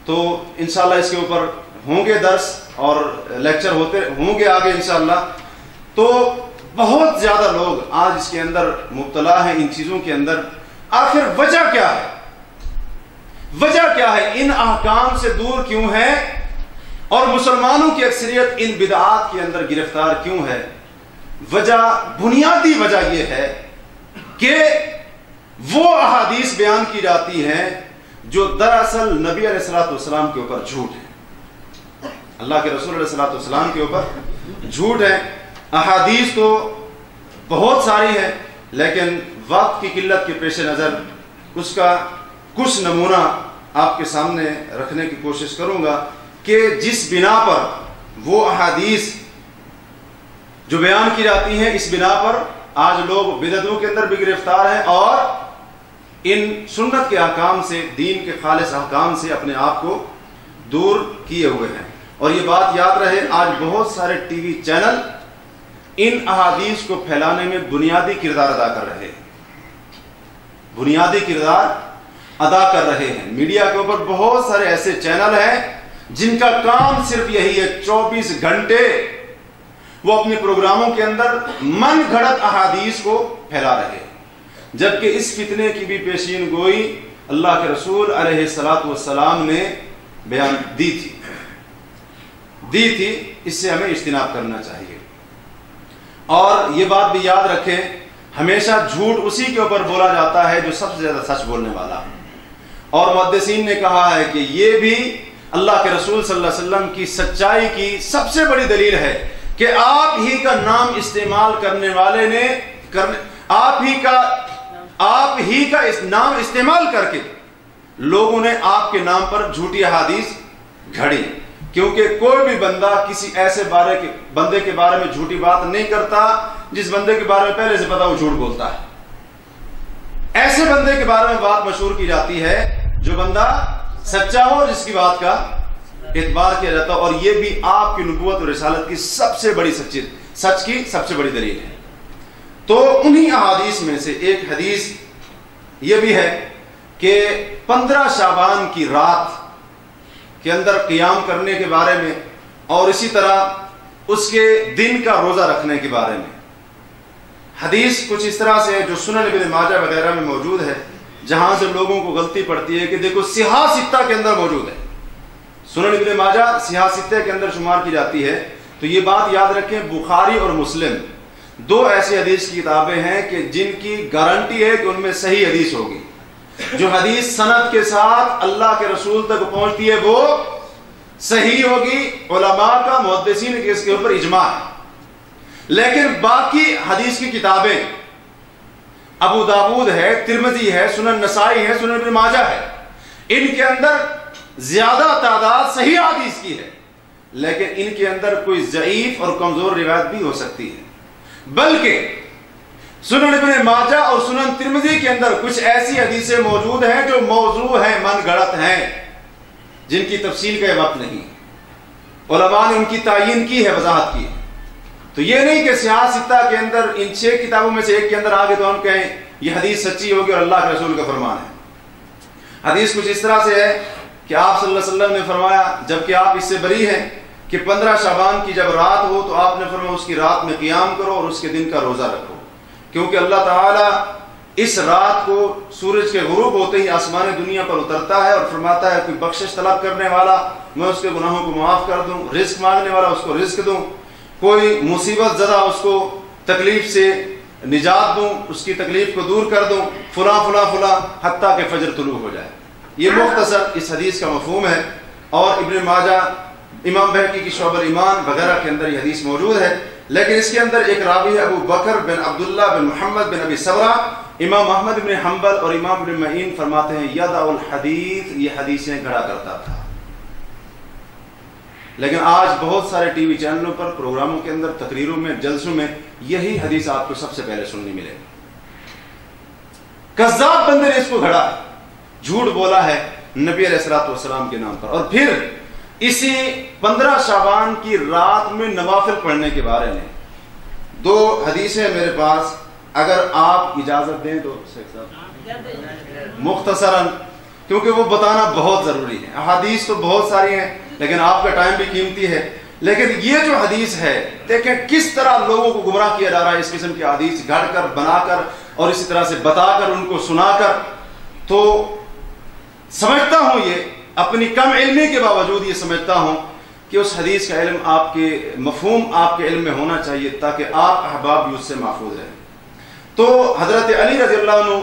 تو انشاءاللہ اس کے اوپر ہوں گے درس اور لیکچر ہوتے ہوں گے آگے انشاءاللہ۔ تو بہت زیادہ لوگ آج اس کے اندر مبتلا ہیں، ان چیزوں کے اندر۔ آخر وجہ کیا ہے؟ وجہ کیا ہے؟ ان احکام سے دور کیوں ہے اور مسلمانوں کی اکثریت ان بدعات کے اندر گرفتار کیوں ہے؟ وجہ، بنیادی وجہ یہ ہے کہ وہ احادیث بیان کی جاتی ہیں جو دراصل نبی علیہ السلام کے اوپر جھوٹ ہے، اللہ کے رسول علیہ السلام کے اوپر جھوٹ ہے۔ احادیث تو بہت ساری ہیں، لیکن وقت کی قلت کے پیش نظر اس کا کچھ نمونہ آپ کے سامنے رکھنے کی کوشش کروں گا کہ جس بنا پر وہ احادیث جو بیان کی جاتی ہیں، اس بنا پر آج لوگ بدعتوں کے اندر بھی گرفتار ہیں اور ان سنت کے احکام سے، دین کے خالص احکام سے اپنے آپ کو دور کیے ہوئے ہیں۔ اور یہ بات یاد رہے، آج بہت سارے ٹی وی چینل ان احادیث کو پھیلانے میں بنیادی کردار ادا کر رہے ہیں، بنیادی کردار ادا کر رہے ہیں۔ میڈیا کے اوپر بہت سارے ایسے چینل ہیں جن کا کام صرف یہی ہے، 24 گھنٹے وہ اپنے پروگراموں کے اندر من گھڑت احادیث کو پھیلا رہے ہیں، جبکہ اس فتنے کی بھی پیشین گوئی اللہ کے رسول علیہ السلام نے بیان دی تھی، اس سے ہمیں اجتناب کرنا چاہیے۔ اور یہ بات بھی یاد رکھیں، ہمیشہ جھوٹ اسی کے اوپر بولا جاتا ہے جو سب سے زیادہ سچ بولنے والا ہے۔ اور محدثین نے کہا ہے کہ یہ بھی اللہ کے رسول صلی اللہ علیہ وسلم کی سچائی کی سب سے بڑی دلیل ہے کہ آپ ہی کا نام استعمال کرنے والے نے آپ ہی کا نام استعمال کر کے لوگوں نے آپ کے نام پر جھوٹی احادیث گھڑی، کیونکہ کوئی بھی بندہ کسی ایسے بندے کے بارے میں جھوٹی بات نہیں کرتا جس بندے کے بارے میں پہلے سے پتا وہ جھوٹ بولتا ہے۔ ایسے بندے کے بارے میں بات مشہور کی جاتی ہے جو بندہ سچا ہو، جس کی بات کا اعتبار کیا جاتا ہے، اور یہ بھی آپ کی نبوت اور رسالت کی سب سے بڑی سچ کی سب سے بڑی دلیل ہے۔ تو انہی احادیث میں سے ایک حدیث یہ بھی ہے کہ 15 شعبان کی رات کے اندر قیام کرنے کے بارے میں، اور اسی طرح اس کے دن کا روزہ رکھنے کے بارے میں۔ حدیث کچھ اس طرح سے ہے جو سنن ابن ماجہ وغیرہ میں موجود ہے، جہاں سے لوگوں کو غلطی پڑتی ہے کہ دیکھو سیاہ ستہ کے اندر موجود ہے، سنن ابن ماجہ سیاہ ستہ کے اندر شمار کی جاتی ہے۔ تو یہ بات یاد رکھیں، بخاری اور مسلم دو ایسی حدیث کی کتابیں ہیں کہ جن کی گارنٹی ہے کہ ان میں صحیح حدیث ہوگی۔ جو حدیث سند کے ساتھ اللہ کے رسول تک پہنچتی ہے وہ صحیح ہوگی، علماء کا محدثین کے اس کے اوپر اجماع ہے۔ لیکن باقی حدیث کی کتابیں ابو داود ہے، ترمذی ہے، سنن نسائی ہے، سنن ابن ماجہ ہے، ان کے اندر زیادہ تعداد صحیح حدیث کی ہے، لیکن ان کے اندر کوئی ضعیف اور کمزور روایت بھی ہو سکتی ہے۔ بلکہ سنن ابن ماجہ اور سنن ترمذی کے اندر کچھ ایسی حدیثیں موجود ہیں جو موضوع ہیں، من گھڑت ہیں، جن کی تفصیل کا یہ وقت نہیں، علماء نے ان کی تعیین کی ہے، وضاحت کی ہے۔ تو یہ نہیں کہ سیاہ ستہ کے اندر ان 6 کتابوں میں سے ایک کے اندر آگے تو ہم کہیں یہ حدیث سچی ہوگی اور اللہ کے رسول کا فرمان ہے۔ حدیث کچھ اس طرح سے ہے کہ آپ صلی اللہ علیہ وسلم نے فرمایا، جبکہ آپ اس سے بری ہیں، کہ 15 شعبان کی جب رات ہو تو آپ نے فرمایا اس کی رات میں قیام کرو اور اس کے دن کا روزہ رکھو، کیونکہ اللہ تعالیٰ اس رات کو سورج کے غروب ہوتے ہی آسمان دنیا پر اترتا ہے اور فرماتا ہے کوئی بخشش طلب کرنے والا میں اس کے گناہوں کو معاف کر دوں، رزق مانگنے والا اس کو رزق دوں، کوئی مصیبت زدہ اس کو تکلیف سے نجات دوں، اس کی تکلیف کو دور کر دوں، فلاں فلاں فلاں، حتیٰ کہ فجر طلوع ہو جائے۔ یہ مختصر اس حدیث کا مفہوم ہے، اور ابن ماجہ، امام بہقی کی شعب الایمان وغیرہ کے اندر یہ حدیث موجود ہے۔ لیکن اس کے اندر ایک راوی ہے ابو بکر بن عبداللہ بن محمد بن ابی سبرہ، امام احمد بن حنبل اور امام ابن معین فرماتے ہیں یدع الحدیث، یہ حدیثیں گھڑا کرتا تھا۔ لیکن آج بہت سارے ٹی وی چینلوں پر، پروگراموں کے اندر، تقریروں میں، جلسوں میں یہی حدیث آپ کو سب سے پہلے سننے ملے گی۔ کذاب بندے نے اس کو گھڑا، جھوٹ بولا ہے نبی علیہ الصلوۃ والسلام کے نام پر۔ اور پھر اسی 15 شعبان کی رات میں نوافل پڑھنے کے بارے میں 2 حدیثیں میرے پاس، اگر آپ اجازت دیں تو مختصراً، کیونکہ وہ بتانا بہت ضروری ہے۔ احادیث تو بہت ساری ہیں لیکن آپ کا ٹائم بھی قیمتی ہے، لیکن یہ جو حدیث ہے دیکھیں کس طرح لوگوں کو گمراہ کیا جا رہا ہے اس قسم کی حدیث گھڑ کر، بنا کر، اور اسی طرح سے بتا کر، ان کو سنا کر۔ تو سمجھتا ہوں، یہ اپنی کم علمی کے باوجود یہ سمجھتا ہوں کہ اس حدیث کا علم آپ کے مفہوم آپ کے علم میں ہونا چاہیے تاکہ آپ احباب بھی اس سے محفوظ رہیں۔ تو حضرت علی رضی اللہ عنہ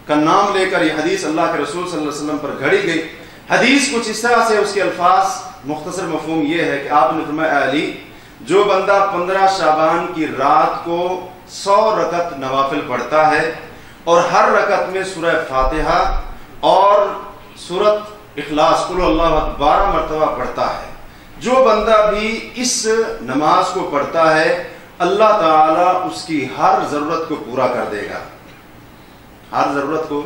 کا نام لے کر یہ حدیث اللہ کے رسول صلی اللہ علیہ وسلم پر گھڑی گئی۔ حدیث کچھ اس طرح سے، اس کے الفاظ مختصر مفہوم یہ ہے کہ آپ نے فرمایا، علی، جو بندہ 15 شعبان کی رات کو 100 رکعت نوافل پڑھتا ہے اور ہر رکعت میں سورہ فاتحہ اور سورۃ اخلاص قل اللہ 12 مرتبہ پڑھتا ہے، جو بندہ بھی اس نماز کو پڑھتا ہے اللہ تعالیٰ اس کی ہر ضرورت کو پورا کر دے گا، ہر ضرورت کو۔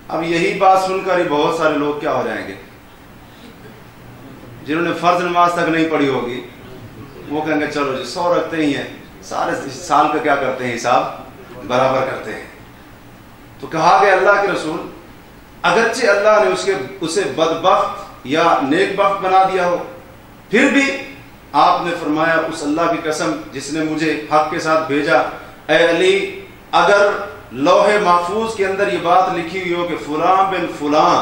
اب یہی بات سن کر ہی بہت سارے لوگ کیا ہو جائیں گے، جنہوں نے فرض نماز تک نہیں پڑھی ہوگی، وہ کہیں گے چلو جی 100 رکھتے ہی ہیں، سارے سال کا کیا کرتے ہیں، حساب برابر کرتے ہیں۔ تو کہا کہ اللہ کے رسول، اگرچہ اللہ نے اسے بدبخت یا نیک بخت بنا دیا ہو، پھر بھی آپ نے فرمایا اس اللہ کی قسم جس نے مجھے حق کے ساتھ بھیجا، اے علی، اگر لوح محفوظ کے اندر یہ بات لکھی ہوئی ہو کہ فلاں بن فلاں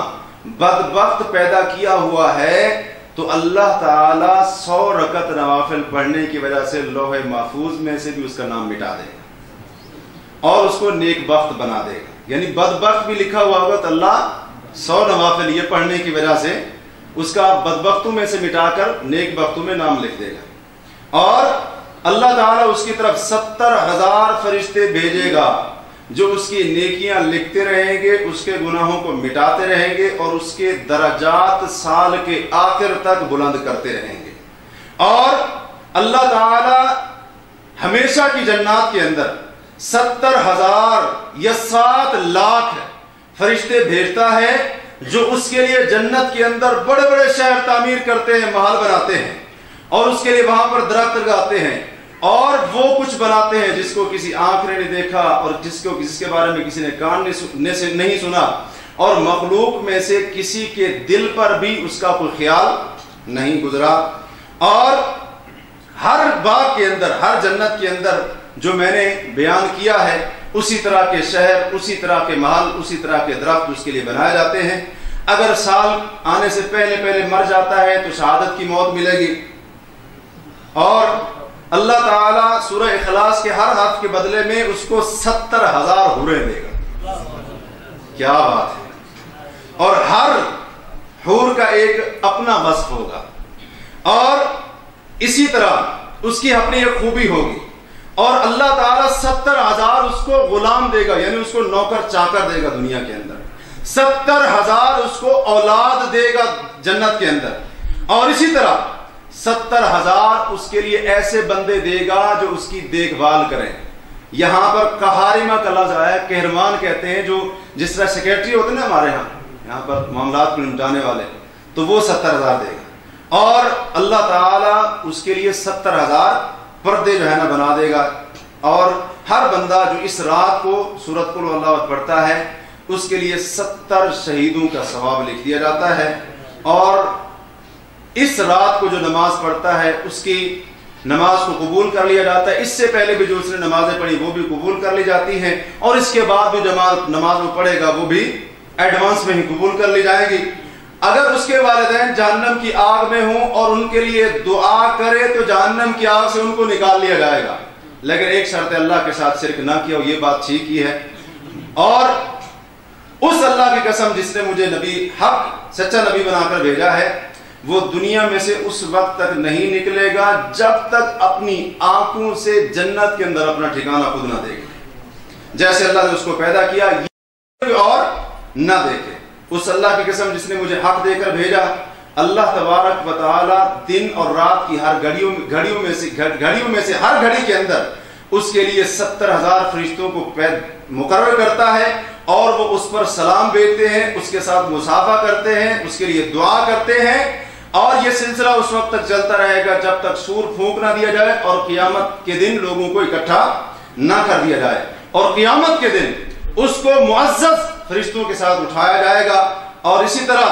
بدبخت پیدا کیا ہوا ہے تو اللہ تعالی 100 رکعت نوافل پڑھنے کی وجہ سے لوح محفوظ میں سے بھی اس کا نام مٹا دے گا اور اس کو نیک بخت بنا دے گا. یعنی بدبخت بھی لکھا ہوا ہوگا تو اللہ 100 نوافل یہ پڑھنے کی وجہ سے اس کا بدبختوں میں سے مٹا کر نیک بختوں میں نام لکھ دے گا. اور اللہ تعالیٰ اس کی طرف 70,000 فرشتے بھیجے گا جو اس کی نیکیاں لکھتے رہیں گے, اس کے گناہوں کو مٹاتے رہیں گے اور اس کے درجات سال کے آخر تک بلند کرتے رہیں گے. اور اللہ تعالیٰ ہمیشہ کی جنات کے اندر 70,000 یا 7 لاکھ فرشتے بھیجتا ہے جو اس کے لیے جنت کے اندر بڑے بڑے شہر تعمیر کرتے ہیں, محل بناتے ہیں اور اس کے لیے وہاں پر درخت لگاتے ہیں اور وہ کچھ بناتے ہیں جس کو کسی آنکھ نے نہیں دیکھا اور جس کے بارے میں کسی نے کان نے نہیں سنا اور مخلوق میں سے کسی کے دل پر بھی اس کا کوئی خیال نہیں گزرا. اور ہر باغ کے اندر, ہر جنت کے اندر جو میں نے بیان کیا ہے اسی طرح کے شہر, اسی طرح کے محل, اسی طرح کے درخت اس کے لیے بنائے جاتے ہیں. اگر سال آنے سے پہلے مر جاتا ہے تو شہادت کی موت ملے گی. اور اللہ تعالیٰ سورہ اخلاص کے ہر حرف کے بدلے میں اس کو 70,000 حوریں دے گا. کیا بات ہے. اور ہر حور کا ایک اپنا وصف ہوگا اور اسی طرح اس کی اپنی ایک خوبی ہوگی. اور اللہ تعالیٰ 70,000 اس کو غلام دے گا, یعنی اس کو نوکر چاکر دے گا دنیا کے اندر. 70,000 اس کو اولاد دے گا جنت کے اندر. اور اسی طرح 70,000 اس کے لیے ایسے بندے دے گا جو اس کی دیکھ بھال کریں. یہاں پر کہارمہ کا لفظ آیا ہے, کہرمان کہتے ہیں جو جس طرح سیکریٹری ہوتے ہیں نا ہمارے یہاں پر معاملات کو نمٹانے والے, تو وہ 70,000 دے گا. اور اللہ تعالیٰ اس کے لیے 70,000 پردے جو ہے نا بنا دے گا. اور ہر بندہ جو اس رات کو سورۃ قل ہو اللہ پڑھتا ہے اس کے لیے 70 شہیدوں کا ثواب لکھ دیا جاتا ہے. اور اس رات کو جو نماز پڑھتا ہے اس کی نماز کو قبول کر لیا جاتا ہے. اس سے پہلے بھی جو اس نے نمازیں پڑھی وہ بھی قبول کر لی جاتی ہیں اور اس کے بعد بھی نماز وہ پڑھے گا وہ بھی ایڈوانس میں ہی قبول کر لی جائے گی. اگر اس کے والدین جہنم کی آگ میں ہوں اور ان کے لیے دعا کرے تو جہنم کی آگ سے ان کو نکال لیا جائے گا, لیکن ایک شرط ہے, اللہ کے ساتھ شرک نہ کیا. یہ بات ٹھیک ہی ہے. اور اس اللہ کی قسم جس نے مجھے نبی حق سچا نبی بنا کر بھیجا ہے وہ دنیا میں سے اس وقت تک نہیں نکلے گا جب تک اپنی آنکھوں سے جنت کے اندر اپنا ٹھکانہ خود نہ دیکھے. جیسے اللہ نے اس کو پیدا کیا اور نہ دیکھے. اس اللہ کی قسم جس نے مجھے حق دے کر بھیجا, اللہ تبارک و تعالی دن اور رات کی ہر گھڑیوں میں سے ہر گھڑی کے اندر اس کے لیے 70,000 فرشتوں کو مقرر کرتا ہے اور وہ اس پر سلام بھیجتے ہیں, اس کے ساتھ مصافحہ کرتے ہیں, اس کے لیے دعا کرتے ہیں. اور یہ سلسلہ اس وقت تک چلتا رہے گا جب تک سور پھونک نہ دیا جائے اور قیامت کے دن لوگوں کو اکٹھا نہ کر دیا جائے. اور قیامت کے دن اس کو معزز فرشتوں کے ساتھ اٹھایا جائے گا. اور اسی طرح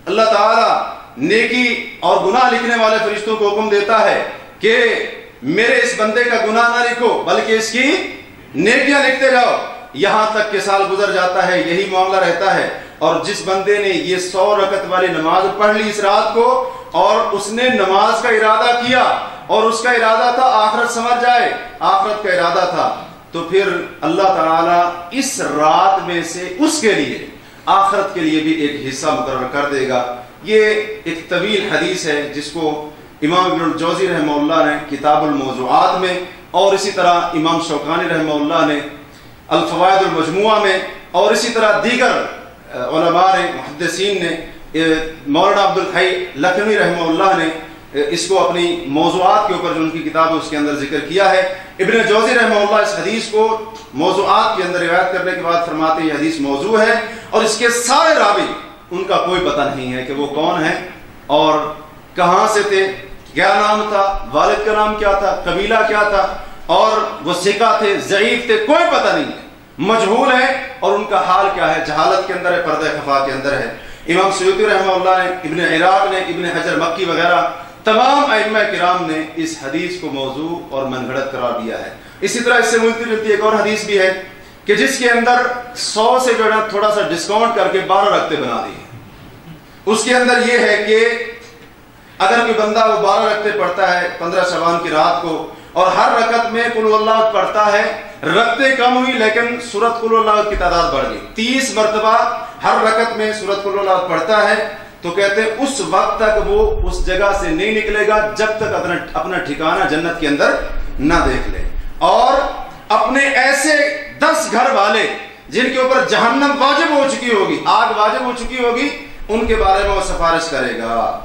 اللہ تعالی نیکی اور گناہ لکھنے والے فرشتوں کو حکم دیتا ہے کہ میرے اس بندے کا گناہ نہ لکھو بلکہ اس کی نیکیاں لکھتے جاؤ. یہاں تک کہ سال گزر جاتا ہے یہی معاملہ رہتا ہے. اور جس بندے نے یہ 100 رکعت والی نماز پڑھ لی اس رات کو اور اس نے نماز کا ارادہ کیا اور اس کا ارادہ تھا آخرت سمجھ جائے, آخرت کا ارادہ تھا, تو پھر اللہ تعالی اس رات میں سے اس کے لیے آخرت کے لیے بھی ایک حصہ مقرر کر دے گا. یہ ایک طویل حدیث ہے جس کو امام ابن الجوزی رحمہ اللہ نے کتاب الموضوعات میں اور اسی طرح امام شوکانی رحمہ اللہ نے الفوائد المجموعہ میں اور اسی طرح دیگر علماء نے محدثین نے مولانا عبد الحی لکھنوی رحمہ اللہ نے اس کو اپنی موضوعات کے اوپر جو ان کی کتاب ہے اس کے اندر ذکر کیا ہے. ابن جوزی رحمہ اللہ اس حدیث کو موضوعات کے اندر روایت کرنے کے بعد فرماتے ہیں یہ حدیث موضوع ہے اور اس کے سارے راوی ان کا کوئی پتہ نہیں ہے کہ وہ کون ہیں اور کہاں سے تھے, کیا نام تھا, والد کا نام کیا تھا, قبیلہ کیا تھا, اور وہ ثقہ تھے, ضعیف تھے, کوئی پتہ نہیں ہے, مجہول ہے. اور ان کا حال کیا ہے, جہالت کے اندر ہے, پردہ خفا کے اندر ہے. امام سیوطی رحمہ اللہ نے, ابن عراق نے, ابن حجر مکی وغیرہ تمام ائمہ کرام نے اس حدیث کو موضوع اور من گھڑت قرار دیا ہے. اسی طرح اس سے ملتی جلتی ایک اور حدیث بھی ہے کہ جس کے اندر 100 سے جو ہے تھوڑا سا ڈسکاؤنٹ کر کے 12 رکعتیں بنا دی ہیں. اس کے اندر یہ ہے کہ اگر کوئی بندہ وہ 12 رکعتیں پڑھتا ہے 15 شعبان کی رات کو اور ہر رکعت میں قل اللہ پڑھتا ہے، رکعتیں کم ہوئی لیکن سورۃ قل اللہ کی تعداد بڑھ گئی، 30 مرتبہ ہر رکعت میں سورۃ قل اللہ پڑھتا ہے، تو کہتے ہیں اس وقت تک وہ اس جگہ سے نہیں نکلے گا جب تک اپنا ٹھکانہ جنت کے اندر نہ دیکھ لے، اور اپنے ایسے 10 گھر والے جن کے اوپر جہنم واجب ہو چکی ہوگی، آگ واجب ہو چکی ہوگی، ان کے بارے میں وہ سفارش کرے گا۔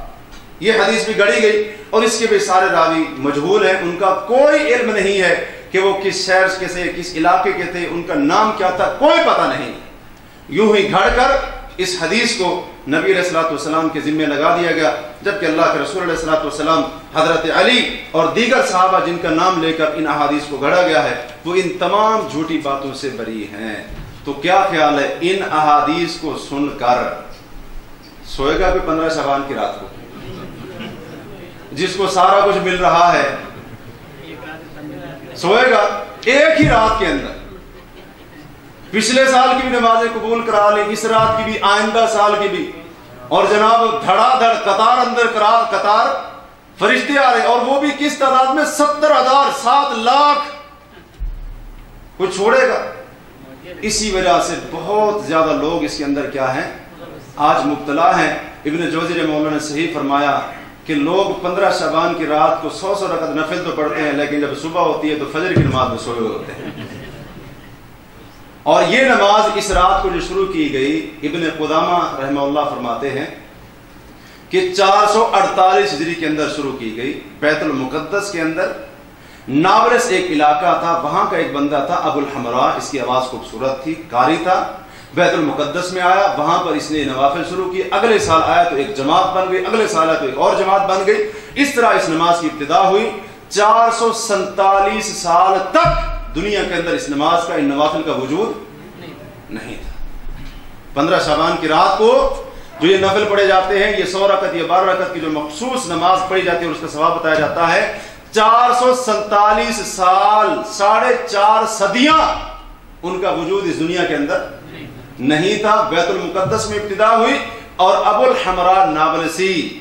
یہ حدیث بھی گڑھی گئی اور اس کے بھی سارے راوی مجہول ہیں، ان کا کوئی علم نہیں ہے کہ وہ کس شہر کے تھے، کس علاقے کے تھے، ان کا نام کیا تھا، کوئی پتہ نہیں۔ یوں ہی گھڑ کر اس حدیث کو نبی علیہ الصلوۃ والسلام کے ذمہ لگا دیا گیا، جبکہ اللہ کے رسول علیہ الصلوۃ والسلام، حضرت علی اور دیگر صحابہ جن کا نام لے کر ان احادیث کو گھڑا گیا ہے وہ ان تمام جھوٹی باتوں سے بری ہیں۔ تو کیا خیال ہے ان احادیث کو سن کر سوئے گا کوئی 15 شعبان کی رات کو؟ جس کو سارا کچھ مل رہا ہے سوئے گا ایک ہی رات کے اندر؟ پچھلے سال کی بھی نمازیں قبول کرا لی، اس رات کی بھی، آئندہ سال کی بھی، اور جناب دھڑا دھڑ قطار اندر قطار فرشتے آ رہے، اور وہ بھی کس تعداد میں؟ 70,000، 7 لاکھ۔ کوئی چھوڑے گا؟ اسی وجہ سے بہت زیادہ لوگ اس کے اندر کیا ہیں؟ آج مبتلا ہیں۔ ابن جوزی رحمہ اللہ نے صحیح فرمایا کہ لوگ 15 شعبان کی رات کو 100 رکعت نفل تو پڑھتے ہیں، لیکن جب صبح ہوتی ہے تو فجر کی نماز میں سوئے ہوتے ہیں۔ اور یہ نماز اس رات کو جو شروع کی گئی، ابن قدامہ رحمہ اللہ فرماتے ہیں کہ 448 ہجری کے اندر شروع کی گئی، بیت المقدس کے اندر۔ نابلس ایک علاقہ تھا، وہاں کا ایک بندہ تھا ابو الحمراء، اس کی آواز خوبصورت تھی، قاری تھا، بیت المقدس میں آیا، وہاں پر اس نے نوافل شروع کی، اگلے سال آیا تو ایک جماعت بن گئی، اگلے سال آیا تو ایک اور جماعت بن گئی، اس طرح اس نماز کی ابتدا ہوئی۔ 447 سال تک دنیا کے اندر اس نماز کا، ان نوافل کا وجود نہیں تھا۔ 15 شعبان کی رات کو جو یہ نفل پڑھے جاتے ہیں، یہ 100 رکعت یا 12 رکعت کی جو مخصوص نماز پڑھی جاتی ہے اور اس کا ثواب بتایا جاتا ہے، 447 سال، 4.5 صدیاں ان کا وجود اس دنیا کے اندر نہیں تھا۔ بیت المقدس میں ابتدا ہوئی اور ابو الحمراء نابلسی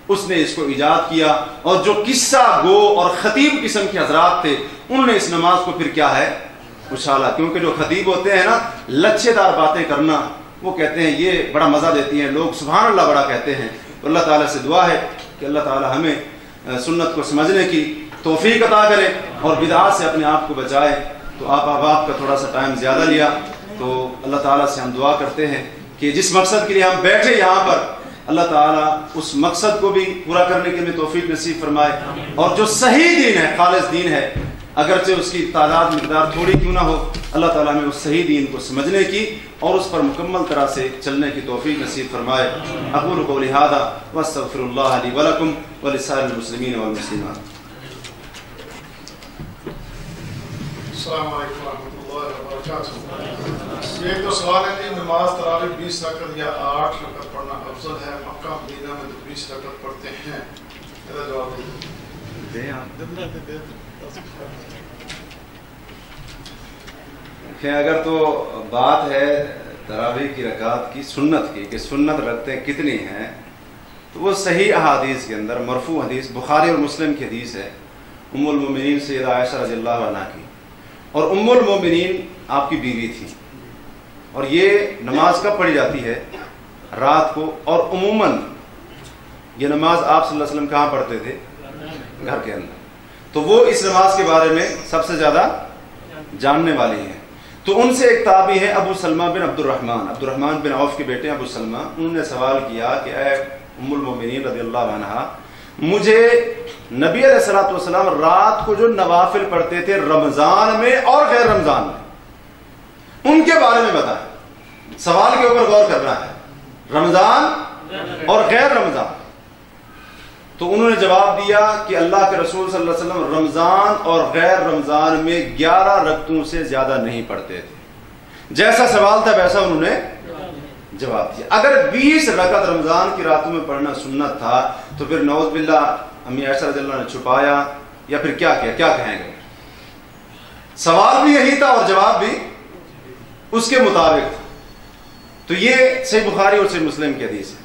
اس نے اس کو ایجاد کیا، اور جو قصہ گو اور خطیب قسم کے حضرات تھے انہوں نے اس نماز کو پھر کیا ہے؟ اچھالا، کیونکہ جو خطیب ہوتے ہیں نا، لچھے دار باتیں کرنا، وہ کہتے ہیں یہ بڑا مزہ دیتی ہیں، لوگ سبحان اللہ بڑا کہتے ہیں۔ تو اللہ تعالیٰ سے دعا ہے کہ اللہ تعالیٰ ہمیں سنت کو سمجھنے کی توفیق عطا کرے اور بدعات سے اپنے آپ کو بچائے۔ تو آپ کا تھوڑا سا ٹائم زیادہ لیا، تو اللہ تعالیٰ سے ہم دعا کرتے ہیں کہ جس مقصد کے لیے ہم بیٹھے یہاں پر، اللہ تعالیٰ اس مقصد کو بھی پورا کرنے کے لیے توفیق نصیب فرمائے، اور جو صحیح دین ہے، خالص دین ہے، اگرچہ اس کی تعداد مقدار تھوڑی کیوں نہ ہو، اللہ تعالیٰ ہمیں اس صحیح دین کو سمجھنے کی اور اس پر مکمل طرح سے چلنے کی توفیق نصیب فرمائے۔ اقول قولی ھذا واستغفر اللہ لی ولکم ولسائر المسلمین والمسلمات۔ السلام علیکم ورحمۃ اللہ وبرکاتہ۔ یہ تو سوال ہے کہ نماز تراویح 20 رکعت یا 8 رکعت پڑھنا افضل ہے؟ مکہ مدینہ میں تو 20 رکعت پڑھتے ہیں، میرا جواب دیں کہ اگر تو بات ہے تراویح کی رکعت کی سنت کی کہ سنت رکعتیں کتنی ہیں، تو وہ صحیح احادیث کے اندر مرفوع حدیث بخاری اور مسلم کی حدیث ہے، ام المومنین سیدہ عائشہ رضی اللہ عنہا کی، اور ام المومنین آپ کی بیوی تھی، اور یہ نماز کب پڑھی جاتی ہے؟ رات کو، اور عموماً یہ نماز آپ صلی اللہ علیہ وسلم کہاں پڑھتے تھے؟ گھر کے اندر، تو وہ اس نماز کے بارے میں سب سے زیادہ جاننے والی ہیں۔ تو ان سے ایک تابعی ہے ابو سلمہ بن عبد الرحمن بن عوف کے بیٹے ابو سلمہ، انہوں نے سوال کیا کہ اے ام المومنین رضی اللہ عنہا، مجھے نبی علیہ الصلوۃ والسلام رات کو جو نوافل پڑھتے تھے رمضان میں اور غیر رمضان میں، ان کے بارے میں بتائیں۔ سوال کے اوپر غور کرنا ہے، رمضان اور غیر رمضان۔ تو انہوں نے جواب دیا کہ اللہ کے رسول صلی اللہ علیہ وسلم رمضان اور غیر رمضان میں 11 رکعتوں سے زیادہ نہیں پڑھتے تھے۔ جیسا سوال تھا ویسا انہوں نے جواب دیا۔ اگر 20 رکعت رمضان کی راتوں میں پڑھنا سنت تھا تو پھر نعوذ باللہ امی عائشہ رضی اللہ نے چھپایا یا پھر کیا کیا؟ کیا کہیں گے؟ سوال بھی یہی تھا اور جواب بھی اس کے مطابق تھا۔ تو یہ صحیح بخاری اور صحیح مسلم کی حدیث ہے۔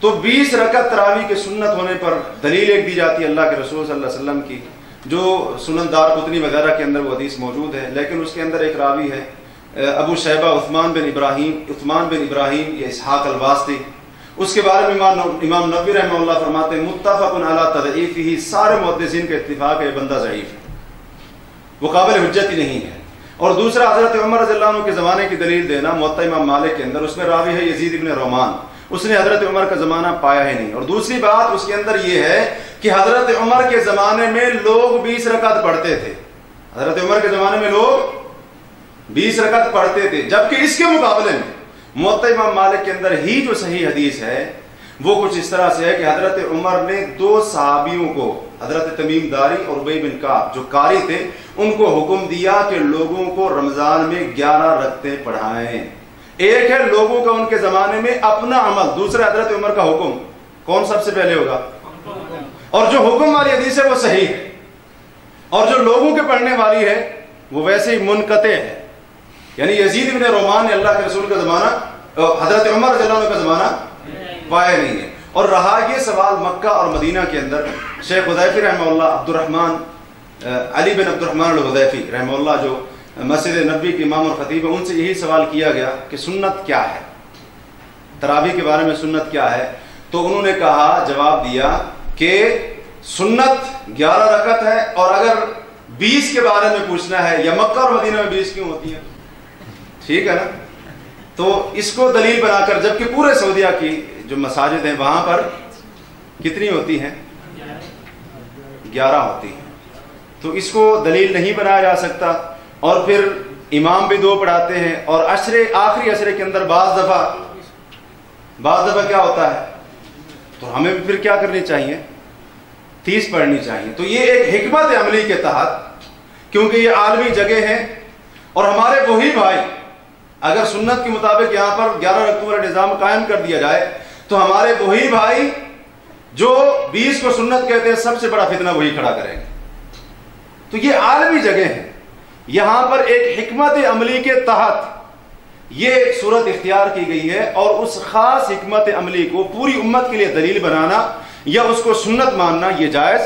تو 20 رکعت تراویح کے سنت ہونے پر دلیل ایک دی جاتی ہے اللہ کے رسول صلی اللہ علیہ وسلم کی، جو سنن دارقطنی وغیرہ کے اندر وہ حدیث موجود ہے، لیکن اس کے اندر ایک راوی ہے ابو شیبہ عثمان بن ابراہیم یہ اسحاق الواسطی، اس کے بارے میں امام نووی رحمہ اللہ فرماتے ہیں متفق علی تضعیفہ، سارے محدثین کا اتفاق ہے یہ بندہ ضعیف ہے، وہ قابل حجت ہی نہیں ہے۔ اور دوسرا حضرت عمر رضی اللہ عنہ کے زمانے کی دلیل دینا موطا امام مالک کے اندر، اس میں راوی ہے یزید بن رومان، اس نے حضرت عمر کا زمانہ پایا ہی نہیں۔ اور دوسری بات اس کے اندر یہ ہے کہ حضرت عمر کے زمانے میں لوگ 20 رکعت پڑھتے تھے، حضرت عمر کے زمانے میں لوگ 20 رکعت پڑھتے تھے، جبکہ اس کے مقابلے میں موطا امام مالک کے اندر ہی جو صحیح حدیث ہے وہ کچھ اس طرح سے ہے کہ حضرت عمر نے 2 صحابیوں کو، حضرت تمیم داری اور ابی بن کعب جو قاری تھے، ان کو حکم دیا کہ لوگوں کو رمضان میں 11 رکعتیں پڑھائیں۔ ایک ہے لوگوں کا ان کے زمانے میں اپنا عمل، دوسرا حضرت عمر کا حکم، کون سب سے پہلے ہوگا؟ اور جو حکم والی حدیث ہے وہ صحیح ہے، اور جو لوگوں کے پڑھنے والی ہے وہ ویسے ہی منقطع ہے، یعنی یزید بن رومان نے اللہ کے رسول کا زمانہ، حضرت عمر رضی اللہ عنہ کا زمانہ پایا نہیں ہے۔ اور رہا یہ سوال مکہ اور مدینہ کے اندر، شیخ حذیفی رحمہ اللہ علی بن عبد الرحمن الحذیفی رحمہ اللہ جو مسجد نبوی کے امام اور خطیب ہیں، ان سے یہی سوال کیا گیا کہ سنت کیا ہے، تراویح کے بارے میں سنت کیا ہے، تو انہوں نے کہا، جواب دیا کہ سنت 11 رکعت ہے، اور اگر 20 کے بارے میں پوچھنا ہے یا مکہ اور مدینہ میں 20 کیوں ہوتی ہے، ٹھیک ہے نا، تو اس کو دلیل بنا کر، جبکہ پورے سعودیہ کی جو مساجد ہیں وہاں پر کتنی ہوتی ہیں؟ 11 ہوتی ہیں، تو اس کو دلیل نہیں بنایا جا سکتا۔ اور پھر امام بھی 2 پڑھاتے ہیں، اور آخری عشرے کے اندر بعض دفعہ کیا ہوتا ہے، تو ہمیں بھی پھر کیا کرنی چاہیے؟ 30 پڑھنی چاہیے۔ تو یہ ایک حکمت عملی کے تحت، کیونکہ یہ عالمی جگہ ہے، اور ہمارے وہی بھائی اگر سنت کے مطابق یہاں پر 11 رکعتوں والا نظام قائم کر دیا جائے تو ہمارے وہی بھائی جو 20 کو سنت کہتے ہیں سب سے بڑا فتنہ وہی کھڑا کریں گے۔ تو یہ عالمی جگہ ہے، یہاں پر ایک حکمت عملی کے تحت یہ صورت اختیار کی گئی ہے، اور اس خاص حکمت عملی کو پوری امت کے لیے دلیل بنانا یا اس کو سنت ماننا یہ جائز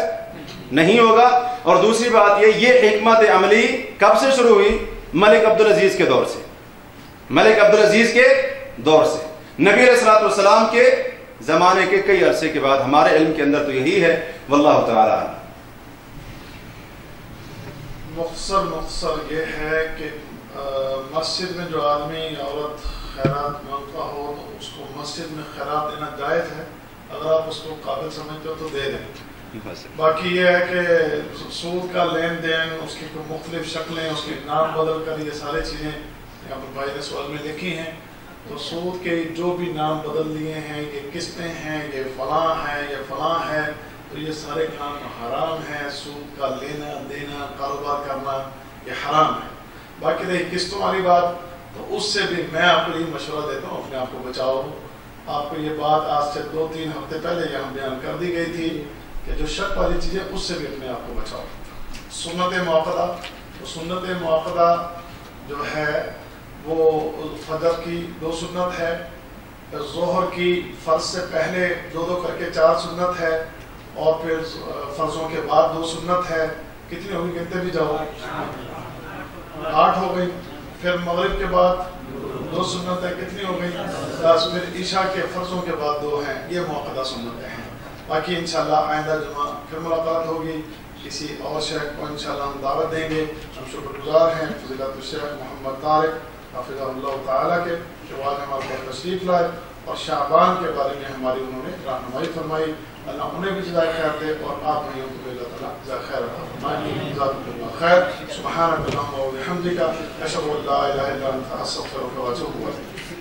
نہیں ہوگا۔ اور دوسری بات یہ حکمت عملی کب سے شروع ہوئی؟ ملک عبدالعزیز کے دور سے، ملک عبدالعزیز کے دور سے، نبی علیہ الصلوۃ والسلام کے زمانے کے کئی عرصے کے بعد، ہمارے علم کے اندر تو یہی ہے، واللہ تعالی عنہ۔ مختصر یہ ہے کہ مسجد میں جو آدمی عورت خیرات مانگتا ہو تو اس کو مسجد میں خیرات دینا جائز ہے، اگر آپ اس کو قابل سمجھتے ہو تو دے دیں۔ باقی یہ ہے کہ سود کا لین دین، اس کی مختلف شکلیں، اس کے نام بدل کر، یہ سارے چیزیں یہاں پر بھائی نے سوال میں لکھی ہیں، تو سود کے جو بھی نام بدل لیے ہیں، یہ قسطیں ہیں، یہ فلاں ہے، یہ فلاں ہے، تو یہ سارے کام حرام ہیں۔ سود کا لینا دینا، کاروبار کرنا یہ حرام ہے۔ باقی رہی قسطوں والی بات، تو اس سے بھی میں آپ کو یہ مشورہ دیتا ہوں، اپنے آپ کو بچاؤ۔ آپ کو یہ بات آج سے 2-3 ہفتے پہلے یہاں بیان کر دی گئی تھی کہ جو شک والی چیزیں اس سے بھی اپنے آپ کو بچاؤ۔ سنت موقدہ، تو سنت موقدہ جو ہے وہ فجر کی 2 سنت ہے، ظہر کی فرض سے پہلے 2 کر کے 4 سنت ہے، اور پھر فرضوں کے بعد 2 سنت ہے۔ کتنی ہوگی؟ گنتے بھی جاؤ، 8 ہو گئی۔ پھر مغرب کے بعد 2 سنت ہے، کتنی ہو گئی؟ 10۔ پھر عشاء کے فرضوں کے بعد 2 ہیں، یہ موقدہ سنتیں ہیں۔ باقی انشاءاللہ آئندہ جمعہ پھر ملاقات ہوگی، کسی اور شیخ کو انشاءاللہ ہم دعوت دیں گے۔ ہم شکر گزار ہیں فضیلت الشیخ محمد طارق حافظہ اللہ تعالیٰ کے، جو آج ہمارے پاس تشریف لائے اور شعبان کے بارے میں ہماری انہوں نے رہنمائی فرمائی۔ اللہ انہیں بھی جزائے خیر دے، اور آپ بھائیوں کو بھی اللہ تعالیٰ جزائے خیر فرمائے۔ جزاکم اللہ خیر۔ سبحانک اللہم و بحمدک، اشہد ان لا الہ الا انت، استغفرک و اتوب الیک۔